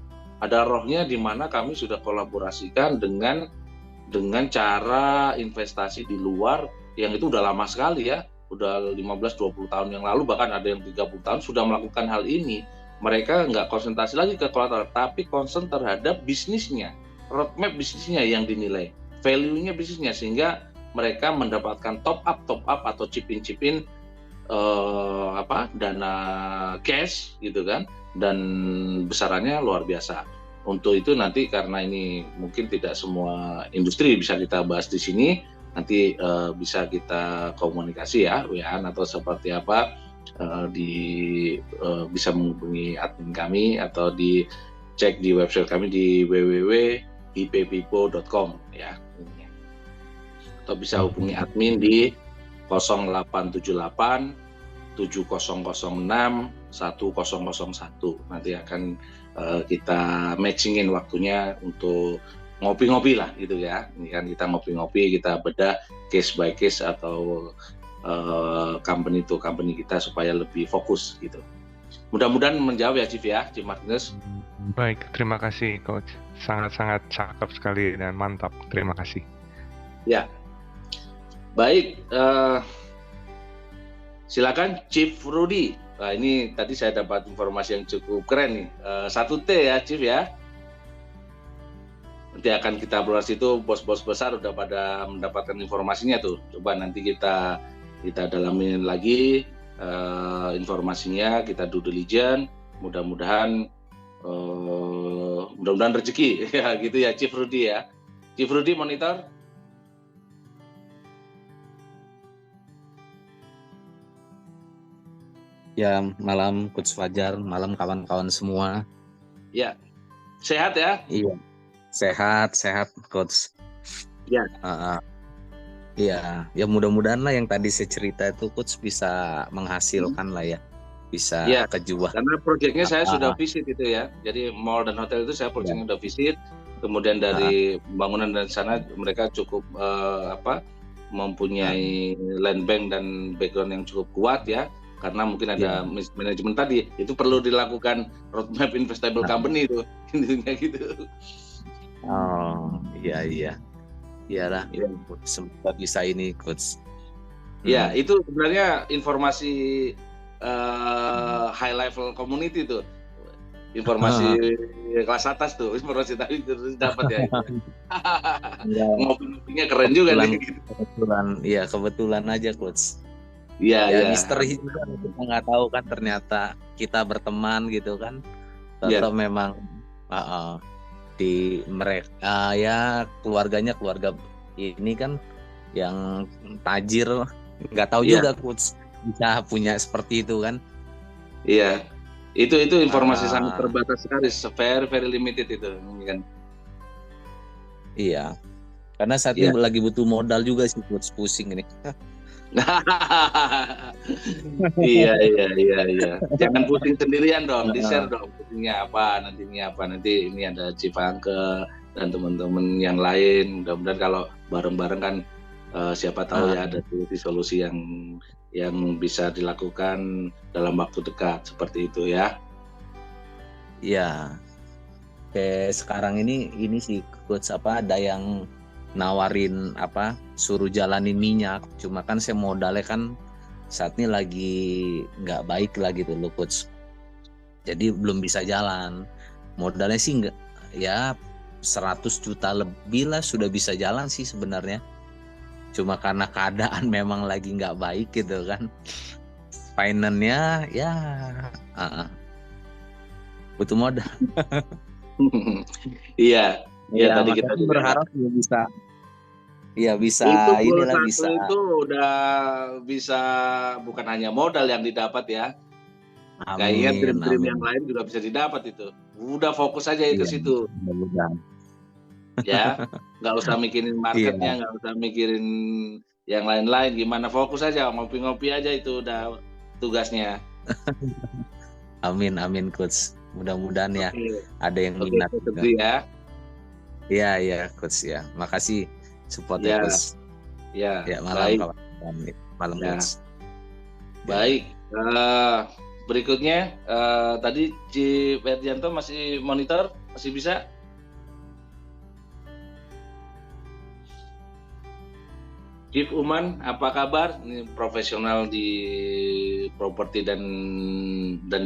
di mana kami sudah kolaborasikan dengan cara investasi di luar yang itu udah lama sekali ya, udah 15-20 tahun yang lalu, bahkan ada yang 30 tahun sudah melakukan hal ini. Mereka nggak konsentrasi lagi ke kolateral, tapi konsen terhadap bisnisnya, roadmap bisnisnya yang dinilai, value-nya bisnisnya, sehingga mereka mendapatkan top up atau chip-in dana cash gitu kan, dan besarannya luar biasa. Untuk itu nanti karena ini mungkin tidak semua industri bisa kita bahas di sini, nanti bisa kita komunikasi ya, WA atau seperti apa, bisa menghubungi admin kami atau dicek di website kami di www.ippipo.com ya. Atau bisa hubungi admin di 0878 7006 1001. Nanti akan kita matchingin waktunya untuk ngopi-ngopi lah gitu ya. Ini kan kita ngopi-ngopi, kita bedah case by case atau company to company kita supaya lebih fokus gitu. Mudah-mudahan menjawab ya Chief Martinus. Baik, terima kasih Coach. Sangat-sangat cakep sekali dan mantap. Terima kasih. Ya, baik. Silakan Chief Rudy. Nah, ini tadi saya dapat informasi yang cukup keren nih. 1T ya Chief ya. Nanti akan kita bahas itu, bos-bos besar udah pada mendapatkan informasinya tuh. Coba nanti kita dalamin lagi informasinya, kita due diligence, mudah-mudahan rezeki ya gitu ya Chief Rudy ya. Chief Rudy monitor. Ya, malam Coach Fajar, malam kawan-kawan semua. Ya, sehat ya? Iya, sehat Coach. Ya. Iya, ya mudah-mudahan lah yang tadi saya cerita itu Coach bisa menghasilkan lah ya, bisa kejual. Karena proyeknya saya sudah visit itu ya, jadi mall dan hotel itu saya proyeknya udah visit. Kemudian dari pembangunan dari sana mereka cukup mempunyai land bank dan background yang cukup kuat ya. Karena mungkin ada manajemen tadi, itu perlu dilakukan roadmap investable company itu, intinya gitu. Oh, iya. Iyalah, semoga bisa ini Coach. Ya, itu sebenarnya informasi high level community tuh. Informasi kelas atas tuh, informasi tadi dapat ya. Ngopi-ngopinya keren juga nih. Kebetulan aja Coach. Iya. Misteri juga kita nggak tahu kan, ternyata kita berteman gitu kan. Atau memang di mereka keluarga ini kan yang tajir, nggak tahu juga Coach bisa punya seperti itu kan. Iya, itu informasi sangat terbatas sekali, very limited itu kan. Iya, karena saat ini lagi butuh modal juga sih Coach, pusing ini. Iya. Jangan pusing sendirian dong, di-share dong pusingnya apa, nanti ini ada Cipangke dan teman-teman yang lain. Mudah-mudahan kalau bareng-bareng kan siapa tahu ya ada solusi yang bisa dilakukan dalam waktu dekat seperti itu ya. Iya. sekarang ini sih coach, ada yang nawarin suruh jalanin minyak, cuma kan saya modalnya kan saat ini lagi nggak baik lah gitu loh coach, jadi belum bisa jalan. Modalnya sih nggak, ya 100 juta lebih lah sudah bisa jalan sih sebenarnya, cuma karena keadaan memang lagi nggak baik gitu kan, finance-nya ya butuh modal. Iya, ya tadi kita juga berharap bisa. Iya bisa, itu inilah bisa. Itu udah bisa, bukan hanya modal yang didapat ya. Kayaknya dream yang lain juga bisa didapat itu. Udah fokus aja ke situ. Ya, nggak usah mikirin marketnya, nggak usah mikirin yang lain-lain. Gimana, fokus aja, ngopi-ngopi aja, itu udah tugasnya. Amin coach. Mudah-mudahan ya ada yang minat juga. Ya. Iya coach ya. Makasih supportnya coach. Ya, malam kawan. Malam coach. Baik. Berikutnya tadi Ci Ferdianto masih monitor, masih bisa? Chief Uman, apa kabar? Ini profesional di properti dan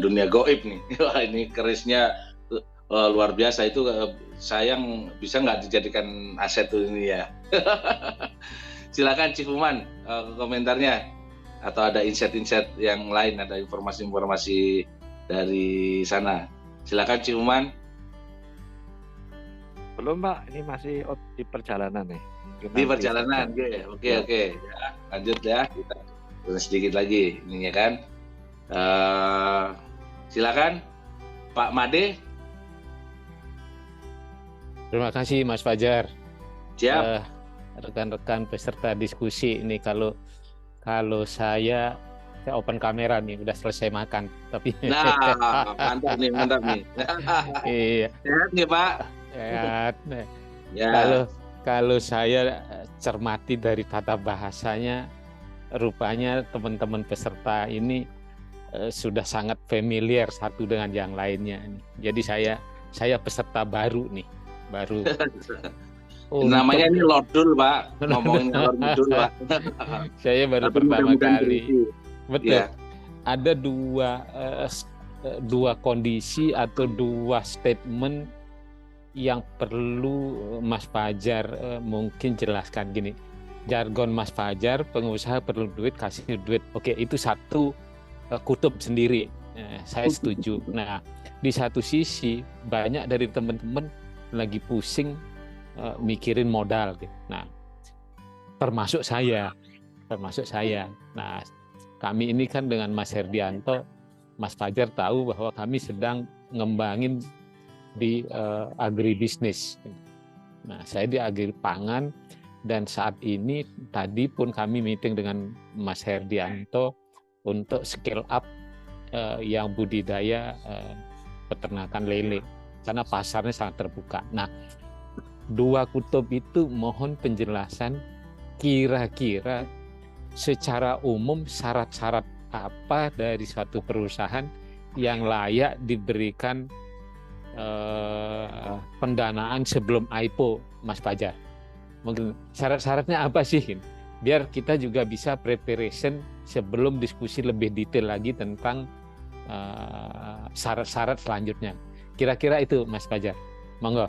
dunia goib nih. Wah, ini kerisnya luar biasa. Itu sayang bisa nggak dijadikan aset tuh ini ya. Silakan Chief Uman, komentarnya, atau ada insight-insight yang lain, ada informasi-informasi dari sana. Silakan Chief Uman. Belum Pak, ini masih di perjalanan nih. Di perjalanan, oke. Ya, lanjut ya, kita sedikit lagi ininya kan. Silakan Pak Made. Terima kasih Mas Fajar. Siap. Rekan-rekan peserta diskusi ini, kalau saya open kamera nih, udah selesai makan. Tapi mantap nih. Iya. Sehat nih Pak. Sehat. Ya. Kalau saya cermati dari tata bahasanya, rupanya teman-teman peserta ini sudah sangat familiar satu dengan yang lainnya. Jadi saya peserta baru nih, baru. Namanya ini Lord Dul, Pak. Ngomongin Lord Dul, Pak. Saya baru pertama kali. Betul. Ya. Ada dua kondisi atau dua statement yang perlu Mas Fajar mungkin jelaskan. Gini, jargon Mas Fajar, pengusaha perlu duit, kasih duit. Oke, itu satu kutub sendiri. Saya setuju. Nah, di satu sisi banyak dari teman-teman lagi pusing mikirin modal gitu. Nah, termasuk saya. Nah, kami ini kan dengan Mas Herdianto, Mas Fajar tahu bahwa kami sedang ngembangin di agribisnis. Nah, saya di agri pangan, dan saat ini tadi pun kami meeting dengan Mas Herdianto untuk scale up yang budidaya peternakan lele, karena pasarnya sangat terbuka. Nah, dua kutub itu mohon penjelasan, kira-kira secara umum syarat-syarat apa dari suatu perusahaan yang layak diberikan pendanaan sebelum IPO, Mas Fajar. Mungkin syarat-syaratnya apa sih? Biar kita juga bisa preparation sebelum diskusi lebih detail lagi tentang syarat-syarat selanjutnya. Kira-kira itu, Mas Fajar. Monggo.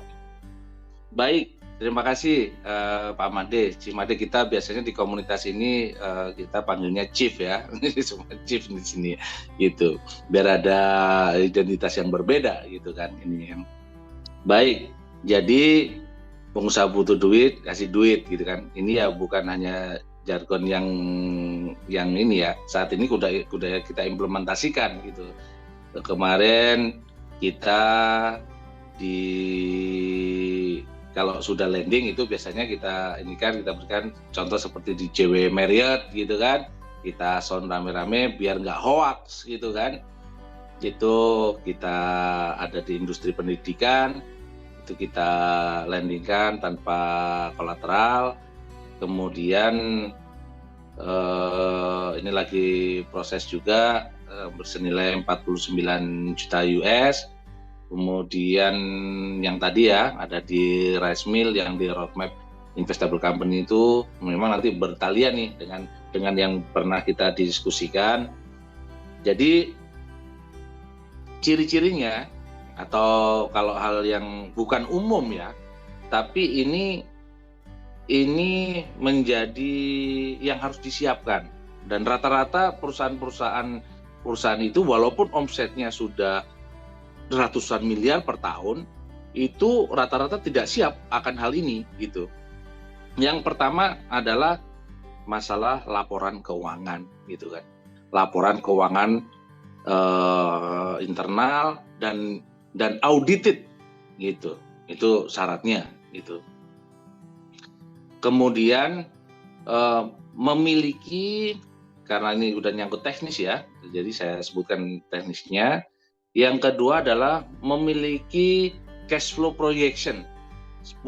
Baik, terima kasih Pak Made. Chief Made, kita biasanya di komunitas ini kita panggilnya Chief ya. Semua Chief di sini gitu. Biar ada identitas yang berbeda gitu kan ini. Baik. Jadi pengusaha butuh duit, kasih duit gitu kan. Ini ya bukan hanya jargon yang ini ya. Saat ini udah kita implementasikan gitu. Kemarin kita kalau sudah landing itu biasanya kita berikan contoh seperti di JW Marriott gitu kan, kita sound rame-rame biar nggak hoax gitu kan. Itu kita ada di industri pendidikan, itu kita landingkan tanpa kolateral. Kemudian ini lagi proses juga bersenilai 49 juta US. kemudian yang tadi ya ada di rice mill, yang di roadmap investable company itu memang nanti bertalian nih dengan yang pernah kita diskusikan. Jadi ciri-cirinya, atau kalau hal yang bukan umum ya, tapi ini menjadi yang harus disiapkan. Dan rata-rata perusahaan itu walaupun omsetnya sudah ratusan miliar per tahun, itu rata-rata tidak siap akan hal ini gitu. Yang pertama adalah masalah laporan keuangan gitu kan. Laporan keuangan internal dan audited gitu. Itu syaratnya gitu. Kemudian memiliki, karena ini udah nyangkut teknis ya, jadi saya sebutkan teknisnya. Yang kedua adalah memiliki cash flow projection 10,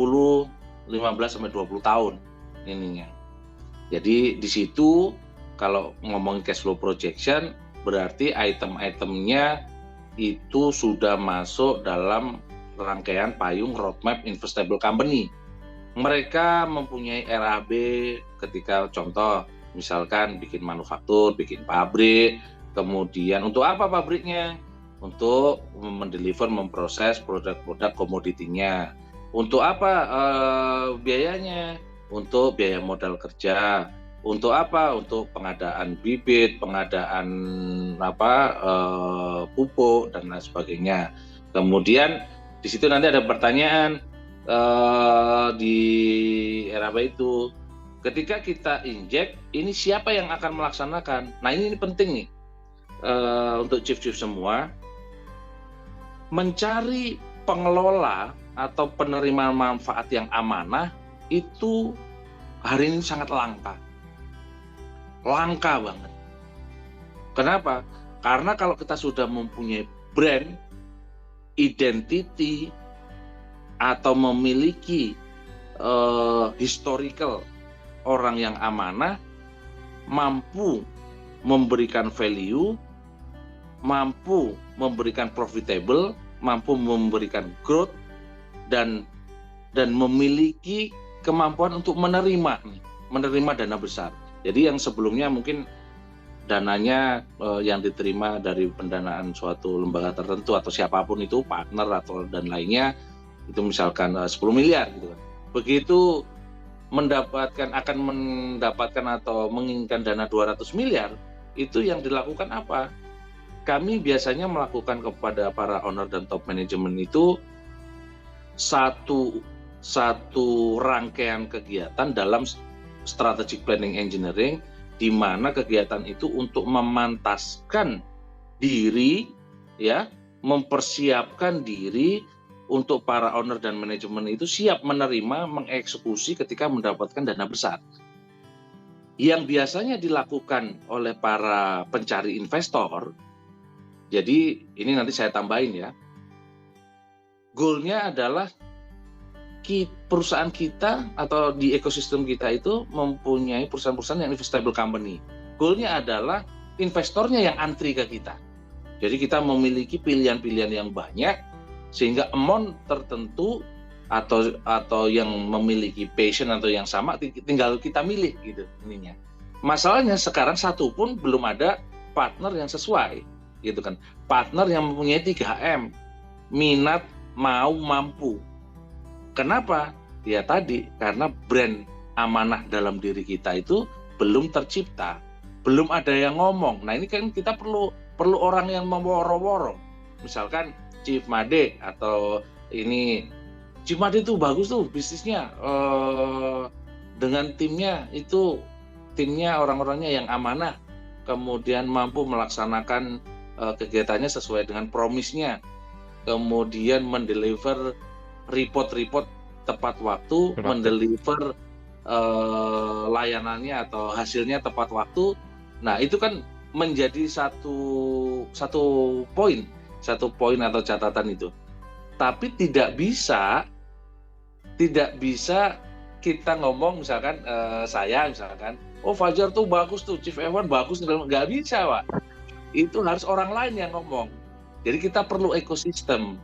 15 sampai 20 tahun ininya. Jadi di situ kalau ngomongin cash flow projection berarti item-itemnya itu sudah masuk dalam rangkaian payung roadmap investable company. Mereka mempunyai RAB ketika contoh misalkan bikin manufaktur, bikin pabrik, kemudian untuk apa pabriknya? Untuk mendeliver, memproses produk-produk komoditinya. Untuk apa biayanya? Untuk biaya modal kerja. Untuk apa? Untuk pengadaan bibit, pengadaan pupuk dan lain sebagainya. Kemudian di situ nanti ada pertanyaan di RAB itu. Ketika kita injek, ini siapa yang akan melaksanakan? Nah ini penting nih untuk chief-chief semua. Mencari pengelola atau penerima manfaat yang amanah itu hari ini sangat langka banget. Kenapa? Karena kalau kita sudah mempunyai brand, identity, atau memiliki historical orang yang amanah, mampu memberikan value, mampu memberikan profitable, mampu memberikan growth, dan memiliki kemampuan untuk menerima dana besar. Jadi yang sebelumnya mungkin dananya yang diterima dari pendanaan suatu lembaga tertentu atau siapapun itu, partner atau dan lainnya, itu misalkan 10 miliar gitu kan. Begitu akan mendapatkan atau menginginkan dana 200 miliar, itu yang dilakukan apa? Kami biasanya melakukan kepada para owner dan top management itu satu rangkaian kegiatan dalam strategic planning engineering, di mana kegiatan itu untuk memantaskan diri, ya, mempersiapkan diri untuk para owner dan manajemen itu siap menerima, mengeksekusi ketika mendapatkan dana besar. Yang biasanya dilakukan oleh para pencari investor. Jadi ini nanti saya tambahin ya, goalnya adalah perusahaan kita atau di ekosistem kita itu mempunyai perusahaan-perusahaan yang investable company. Goalnya adalah investornya yang antri ke kita. Jadi kita memiliki pilihan-pilihan yang banyak sehingga amount tertentu atau yang memiliki passion atau yang sama tinggal kita milih gitu ininya. Masalahnya sekarang satu pun belum ada partner yang sesuai. Gitu kan, partner yang mempunyai 3M, minat, mau, mampu. Kenapa? Ya tadi, karena brand amanah dalam diri kita itu belum tercipta, belum ada yang ngomong. Nah ini kan kita perlu orang yang memworo-woro. Misalkan Chief Made atau ini, Chief Made itu bagus tuh bisnisnya, dengan timnya orang-orangnya yang amanah, kemudian mampu melaksanakan kegiatannya sesuai dengan promisnya, kemudian mendeliver report tepat waktu, mendeliver layanannya atau hasilnya tepat waktu. Nah itu kan menjadi satu poin atau catatan itu. Tapi tidak bisa kita ngomong misalkan oh Fajar tuh bagus tuh, Chief Ewan bagus, nggak bisa Pak. Itu harus orang lain yang ngomong. Jadi kita perlu ekosistem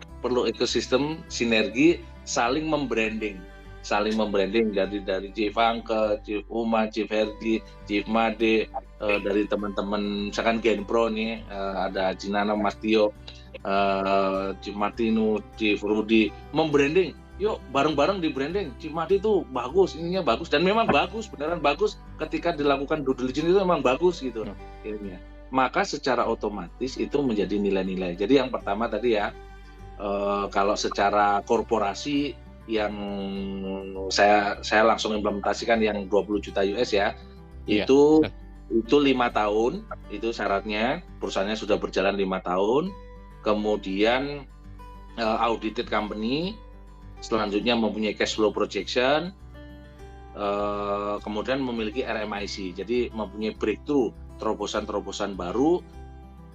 sinergi, saling membranding. Jadi dari Chief Angke, Chief Uma, Chief Herdi, Chief Made, dari teman-teman misalkan Genpro nih, ada Haji Nana, Mas Tio, Chief Martino, Chief Rudi, membranding. Yuk bareng-bareng di branding. Chief Made itu bagus, ininya bagus, dan memang bagus, beneran bagus. Ketika dilakukan due diligence itu memang bagus gitu. Akhirnya. Maka secara otomatis itu menjadi nilai-nilai. Jadi yang pertama tadi ya, kalau secara korporasi yang saya langsung implementasikan yang 20 juta US ya, itu 5 tahun, itu syaratnya, perusahaannya sudah berjalan 5 tahun, kemudian audited company, selanjutnya mempunyai cash flow projection, kemudian memiliki RMIC, jadi mempunyai breakthrough, terobosan-terobosan baru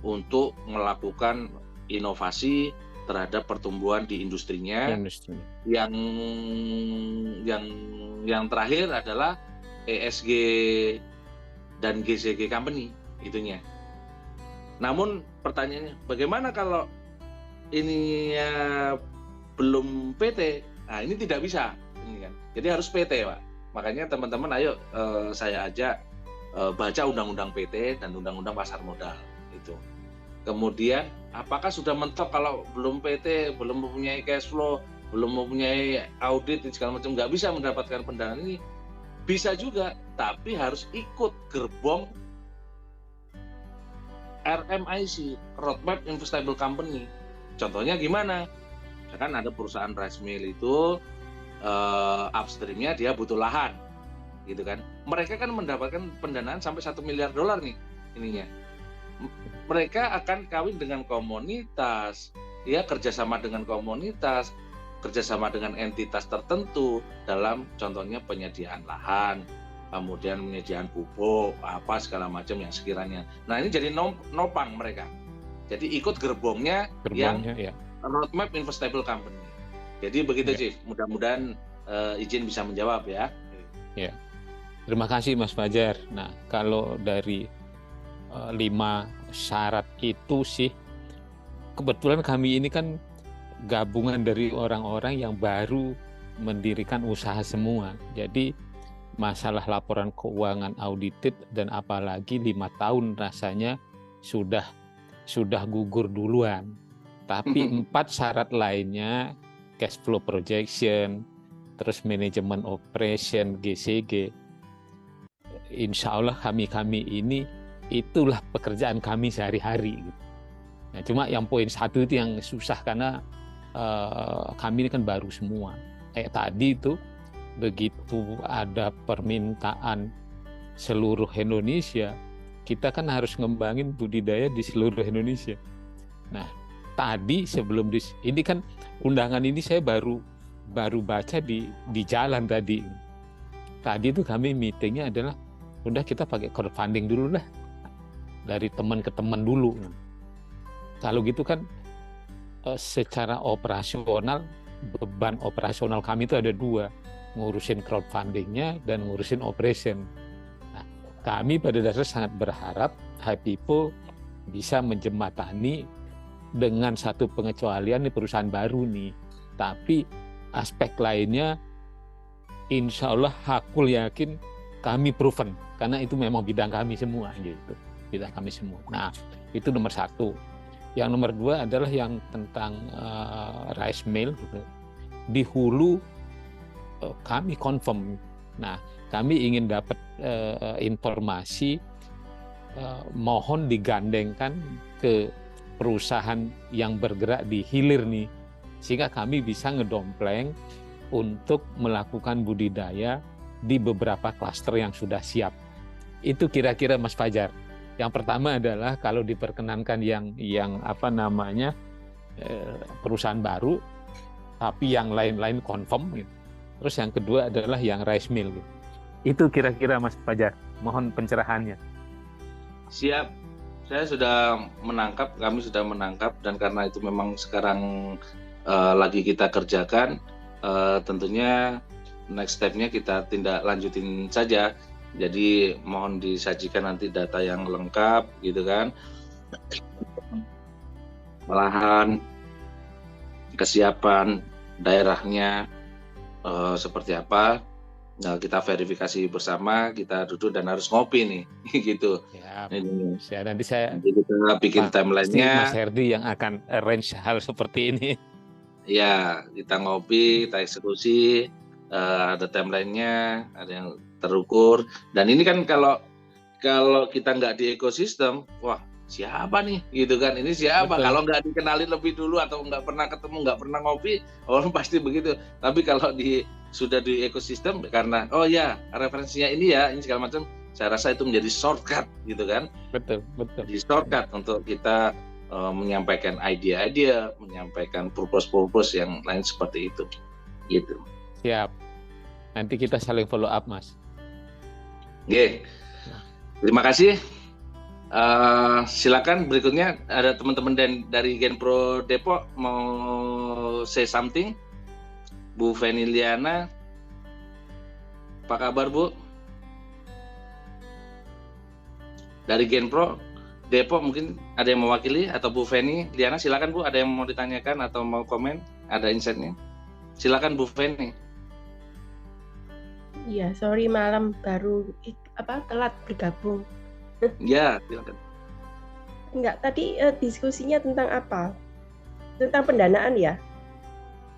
untuk melakukan inovasi terhadap pertumbuhan di industrinya. Yang terakhir adalah ESG dan GZG company itunya. Namun pertanyaannya, bagaimana kalau ini belum PT? Nah, ini tidak bisa, ini kan. Jadi harus PT, Pak. Makanya teman-teman, ayo saya ajak baca undang-undang PT dan undang-undang pasar modal itu. Kemudian apakah sudah mentok kalau belum PT, belum mempunyai cash flow, belum mempunyai audit segala macam, nggak bisa mendapatkan pendanaan ini? Bisa juga, tapi harus ikut gerbong RMIC, Roadmap Investable Company. Contohnya gimana? Misalkan ada perusahaan rice mill itu upstreamnya dia butuh lahan, gitu kan? Mereka kan mendapatkan pendanaan sampai $1 miliar nih ininya. Mereka akan kawin dengan komunitas, ya, kerjasama dengan komunitas, kerjasama dengan entitas tertentu dalam contohnya penyediaan lahan, kemudian penyediaan pupuk, apa segala macam yang sekiranya. Nah ini jadi nopang mereka. Jadi ikut gerbongnya yang ya. Roadmap Investable Company. Jadi begitu Chief. Mudah-mudahan izin bisa menjawab ya. Ya. Terima kasih Mas Fajar. Nah kalau dari 5 syarat itu sih, kebetulan kami ini kan gabungan dari orang-orang yang baru mendirikan usaha semua. Jadi masalah laporan keuangan audited dan apalagi 5 tahun rasanya sudah gugur duluan. Tapi 4 syarat lainnya, cash flow projection, terus manajemen operation, GCG, insya Allah kami ini itulah pekerjaan kami sehari-hari. Nah, cuma yang poin 1 itu yang susah karena kami ini kan baru semua. Kayak tadi itu begitu ada permintaan seluruh Indonesia, kita kan harus ngembangin budidaya di seluruh Indonesia. Nah, tadi sebelum ini kan undangan ini saya baru baca di jalan tadi. Tadi itu kami meetingnya adalah udah kita pakai crowdfunding dulu lah. Dari teman ke teman dulu. Kalau gitu kan secara operasional, beban operasional kami itu ada 2, ngurusin crowdfundingnya dan ngurusin operation. Nah, kami pada dasarnya sangat berharap Hypepo bisa menjembatani dengan satu pengecualian nih perusahaan baru nih. Tapi aspek lainnya insya Allah hakul yakin kami proven karena itu memang bidang kami semua gitu. Bidang kami semua. Nah, itu nomor 1. Yang nomor 2 adalah yang tentang rice mill gitu. Di hulu kami confirm. Nah, kami ingin dapat informasi, mohon digandengkan ke perusahaan yang bergerak di hilir nih, sehingga kami bisa ngedompleng untuk melakukan budidaya di beberapa klaster yang sudah siap. Itu kira-kira Mas Fajar. Yang pertama adalah kalau diperkenankan yang apa namanya perusahaan baru, tapi yang lain-lain confirm gitu. Terus yang kedua adalah yang rice mill gitu. Itu kira-kira Mas Fajar. Mohon pencerahannya. Siap. Saya sudah menangkap, kami sudah menangkap, dan karena itu memang sekarang lagi kita kerjakan, tentunya next step-nya kita tindak lanjutin saja. Jadi mohon disajikan nanti data yang lengkap gitu kan. lahan, kesiapan daerahnya seperti apa. Nah, kita verifikasi bersama, kita duduk dan harus ngopi nih, gitu. Ya, Ini. nanti saya Nanti kita bikin pasti timeline-nya. Mas Herdi yang akan arrange hal seperti ini. Ya, kita ngopi, kita eksekusi, ada timeline-nya, ada yang terukur. Dan ini kan kalau kita nggak di ekosistem, wah siapa nih, gitu kan? Ini siapa? Betul. Kalau nggak dikenalin lebih dulu atau nggak pernah ketemu, nggak pernah ngopi, orang pasti begitu. Tapi kalau sudah di ekosistem, karena oh ya referensinya ini ya, ini segala macam, saya rasa itu menjadi shortcut, gitu kan? Betul. Jadi shortcut untuk kita menyampaikan ide-ide, menyampaikan purpose-purpose yang lain seperti itu, gitu. Siap. Nanti kita saling follow up, Mas. Oke. Terima kasih. Silakan berikutnya ada teman-teman dari Genpro Depok mau say something. Bu Feni Liana, apa kabar Bu? Dari Genpro Depok mungkin ada yang mewakili, atau Bu Feni Liana, silakan Bu, ada yang mau ditanyakan atau mau komen, ada insight-nya? Silakan Bu Feni. Iya, sorry malam baru telat bergabung. Ya, silakan. Enggak, tadi diskusinya tentang apa? Tentang pendanaan ya?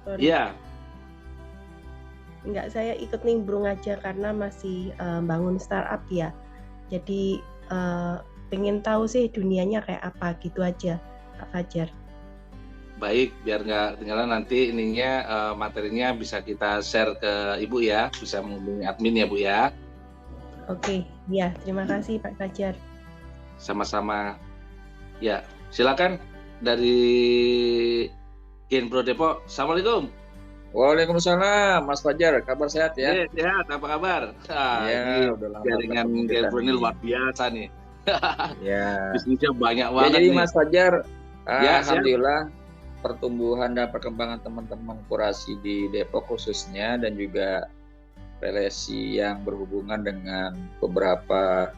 Sorry. Iya. Enggak, saya ikut nimbrung aja karena masih bangun startup ya. Jadi pengen tahu sih dunianya kayak apa, gitu aja Pak Fajar. Baik, biar nggak ketinggalan nanti ininya materinya bisa kita share ke Ibu ya, bisa menghubungi admin ya Bu ya. Oke, ya terima kasih Pak Fajar. Sama-sama. Ya, silakan dari Genpro Depok. Assalamualaikum. Waalaikumsalam, Mas Fajar. Kabar sehat ya? Sehat, apa kabar? Ya, udah lama. Jaringan Genpro ini luar biasa nih. Ya. Bisnisnya banyak Ya, banget jadi nih. Mas Fajar, Ya, alhamdulillah pertumbuhan dan perkembangan teman-teman kurasi di Depok khususnya, dan juga relasi yang berhubungan dengan beberapa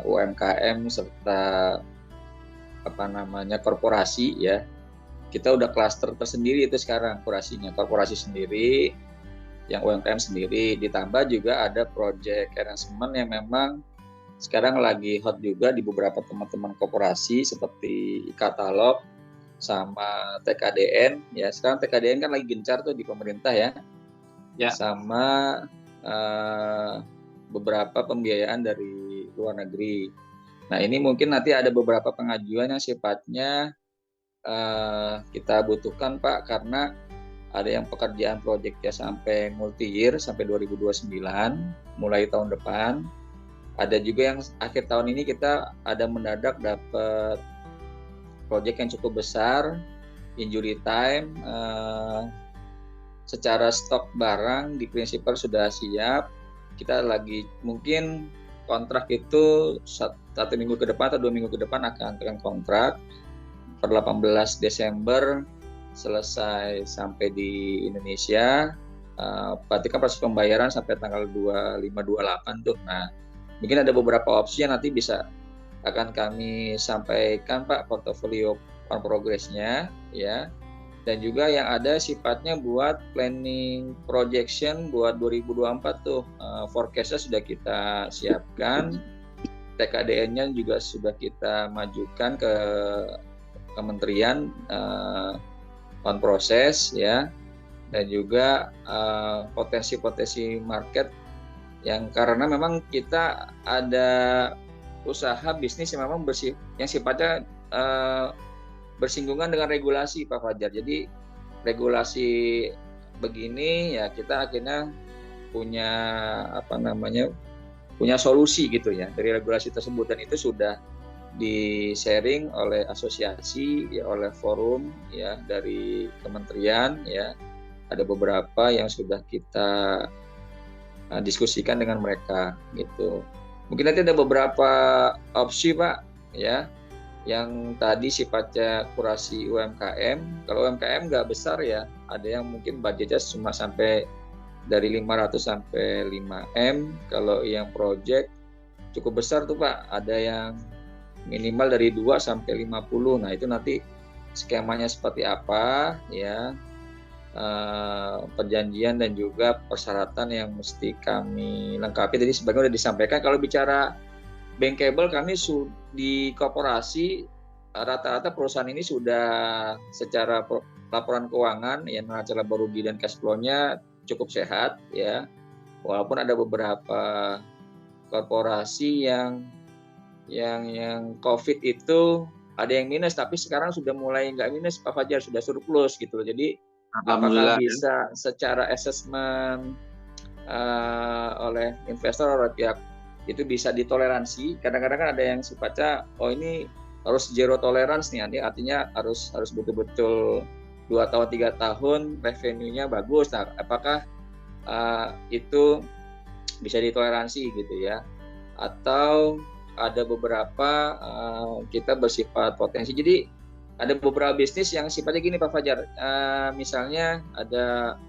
UMKM serta korporasi ya. Kita udah klaster tersendiri itu sekarang kurasinya, korporasi sendiri, yang UMKM sendiri, ditambah juga ada project arrangement yang memang sekarang lagi hot juga di beberapa teman-teman korporasi seperti Katalog sama TKDN ya. Sekarang TKDN kan lagi gencar tuh di pemerintah ya. Ya. Sama beberapa pembiayaan dari luar negeri. Nah, ini mungkin nanti ada beberapa pengajuan yang sifatnya kita butuhkan Pak, karena ada yang pekerjaan proyeknya sampai multi-year sampai 2029 mulai tahun depan. Ada juga yang akhir tahun ini kita ada mendadak dapat proyek yang cukup besar, injury time, secara stok barang di prinsipal sudah siap. Kita lagi mungkin kontrak itu 1 minggu ke depan atau 2 minggu ke depan akan kontrak. Per 18 Desember selesai sampai di Indonesia. Berarti kan proses pembayaran sampai tanggal 25-28 tuh. Nah, mungkin ada beberapa opsi yang nanti bisa akan kami sampaikan Pak, portofolio on progress-nya ya. Dan juga yang ada sifatnya buat planning projection buat 2024 tuh. Forecast-nya sudah kita siapkan. TKDN-nya juga sudah kita majukan ke kementerian on proses ya. Dan juga potensi-potensi market yang karena memang kita ada usaha bisnis yang memang yang sifatnya bersinggungan dengan regulasi Pak Fajar. Jadi regulasi begini ya, kita akhirnya punya punya solusi gitu ya dari regulasi tersebut, dan itu sudah di-sharing oleh asosiasi ya, oleh forum ya dari kementerian ya. Ada beberapa yang sudah kita diskusikan dengan mereka gitu. Mungkin nanti ada beberapa opsi Pak ya, yang tadi sifatnya kurasi UMKM. Kalau UMKM nggak besar ya, ada yang mungkin budgetnya cuma sampai dari 500 sampai 5M. Kalau yang project cukup besar tuh Pak, ada yang minimal dari 2 sampai 50. Nah, itu nanti skemanya seperti apa ya, perjanjian dan juga persyaratan yang mesti kami lengkapi. Tadi sebagian sudah disampaikan. Kalau bicara bankable, kami di korporasi rata-rata perusahaan ini sudah secara laporan keuangan yang neraca laba rugi dan cash flow-nya cukup sehat ya. Walaupun ada beberapa korporasi yang COVID itu ada yang minus, tapi sekarang sudah mulai nggak minus, Pak Fajar, sudah surplus gitu. Jadi apakah bisa secara assessment oleh investor, oleh pihak itu bisa ditoleransi? Kadang-kadang kan ada yang sifatnya, oh ini harus zero tolerance nih, artinya harus betul-betul 2 tahun 3 tahun revenue-nya bagus. Nah, apakah itu bisa ditoleransi gitu ya? Atau ada beberapa kita bersifat potensi. Jadi ada beberapa bisnis yang sifatnya gini Pak Fajar, misalnya ada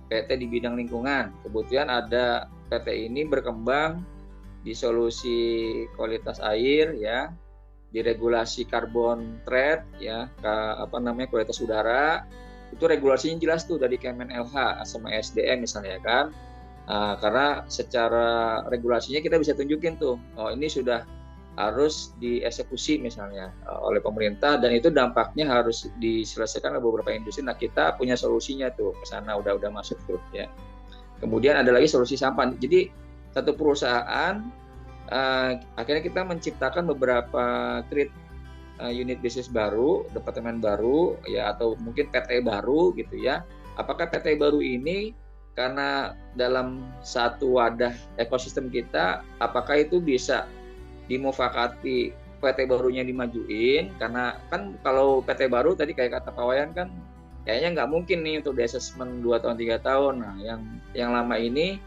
PT di bidang lingkungan, kebetulan ada PT ini berkembang di solusi kualitas air ya, di regulasi carbon trade ya, kualitas udara, itu regulasinya jelas tuh dari Kemen LH sama SDM misalnya kan. Karena secara regulasinya kita bisa tunjukin tuh, oh ini sudah harus dieksekusi misalnya oleh pemerintah, dan itu dampaknya harus diselesaikan oleh beberapa industri. Nah, kita punya solusinya tuh ke sana, udah masuk tuh ya. Kemudian ada lagi solusi sampah. Jadi satu perusahaan akhirnya kita menciptakan beberapa unit bisnis baru, departemen baru ya, atau mungkin PT baru gitu ya. Apakah PT baru ini karena dalam satu wadah ekosistem kita, apakah itu bisa dimufakati PT barunya dimajuin? Karena kan kalau PT baru tadi kayak kata Pak Wayan kan kayaknya nggak mungkin nih untuk di assessment 2 tahun 3 tahun. Nah, yang lama ini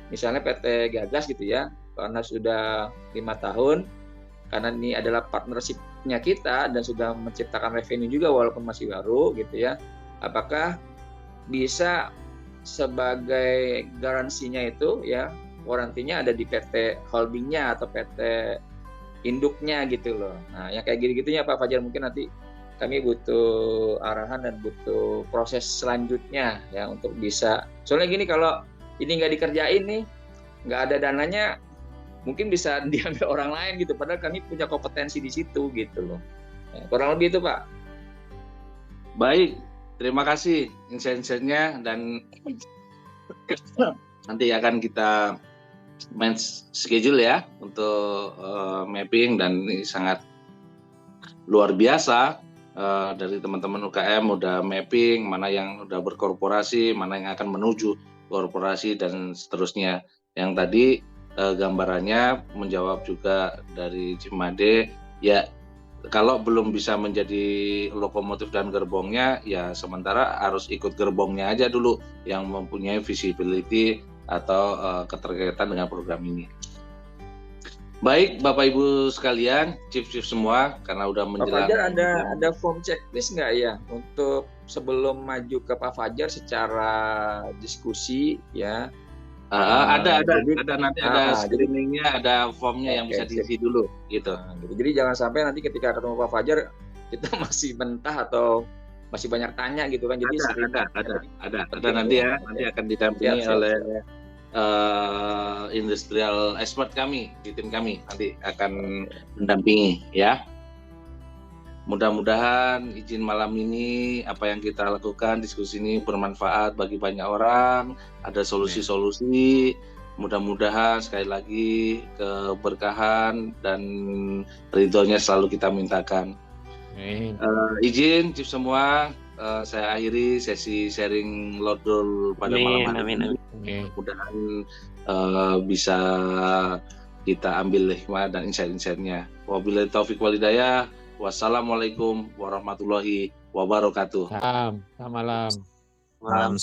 misalnya PT Gagas gitu ya, karena sudah 5 tahun, karena ini adalah partnership-nya kita dan sudah menciptakan revenue juga walaupun masih baru gitu ya, apakah bisa sebagai garansinya itu ya, warantinya ada di PT holdingnya atau PT induknya gitu loh. Nah, yang kayak gini-gitunya Pak Fajar, mungkin nanti kami butuh arahan dan butuh proses selanjutnya ya untuk bisa. Soalnya gini, kalau ini nggak dikerjain nih, nggak ada dananya, mungkin bisa diambil orang lain gitu. Padahal kami punya kompetensi di situ gitu loh. Ya, kurang lebih itu Pak. Baik, terima kasih insight-nya, dan nanti akan kita main schedule ya untuk mapping, dan ini sangat luar biasa dari teman-teman UKM udah mapping mana yang udah berkorporasi, mana yang akan menuju korporasi dan seterusnya. Yang tadi gambarannya menjawab juga dari Cimade ya. Kalau belum bisa menjadi lokomotif dan gerbongnya, ya sementara harus ikut gerbongnya aja dulu yang mempunyai visibility atau keterkaitan dengan program ini. Baik, Bapak Ibu sekalian, chief-chief semua, karena udah menjelang. Pak Fajar, ada form checklist nggak ya untuk sebelum maju ke Pak Fajar secara diskusi ya? Ada nanti ada screeningnya, ada formnya yang bisa diisi dulu gitu. Jadi jangan sampai nanti ketika ketemu Pak Fajar kita masih mentah atau masih banyak tanya gitu kan. Jadi ada nanti ya, nanti akan didampingi oleh industrial expert kami di tim kami, nanti akan mendampingi ya. Mudah-mudahan izin malam ini apa yang kita lakukan, diskusi ini bermanfaat bagi banyak orang, ada solusi-solusi. Mudah-mudahan sekali lagi keberkahan dan ridhonya selalu kita mintakan. Izin Chief semua, saya akhiri sesi sharing Lordul pada malam hari ini. Mudah-mudahan bisa kita ambil hikmah dan insight-insightnya. Wabillahi taufiq wal hidayah. Wassalamualaikum warahmatullahi wabarakatuh. Selamat malam. Malam.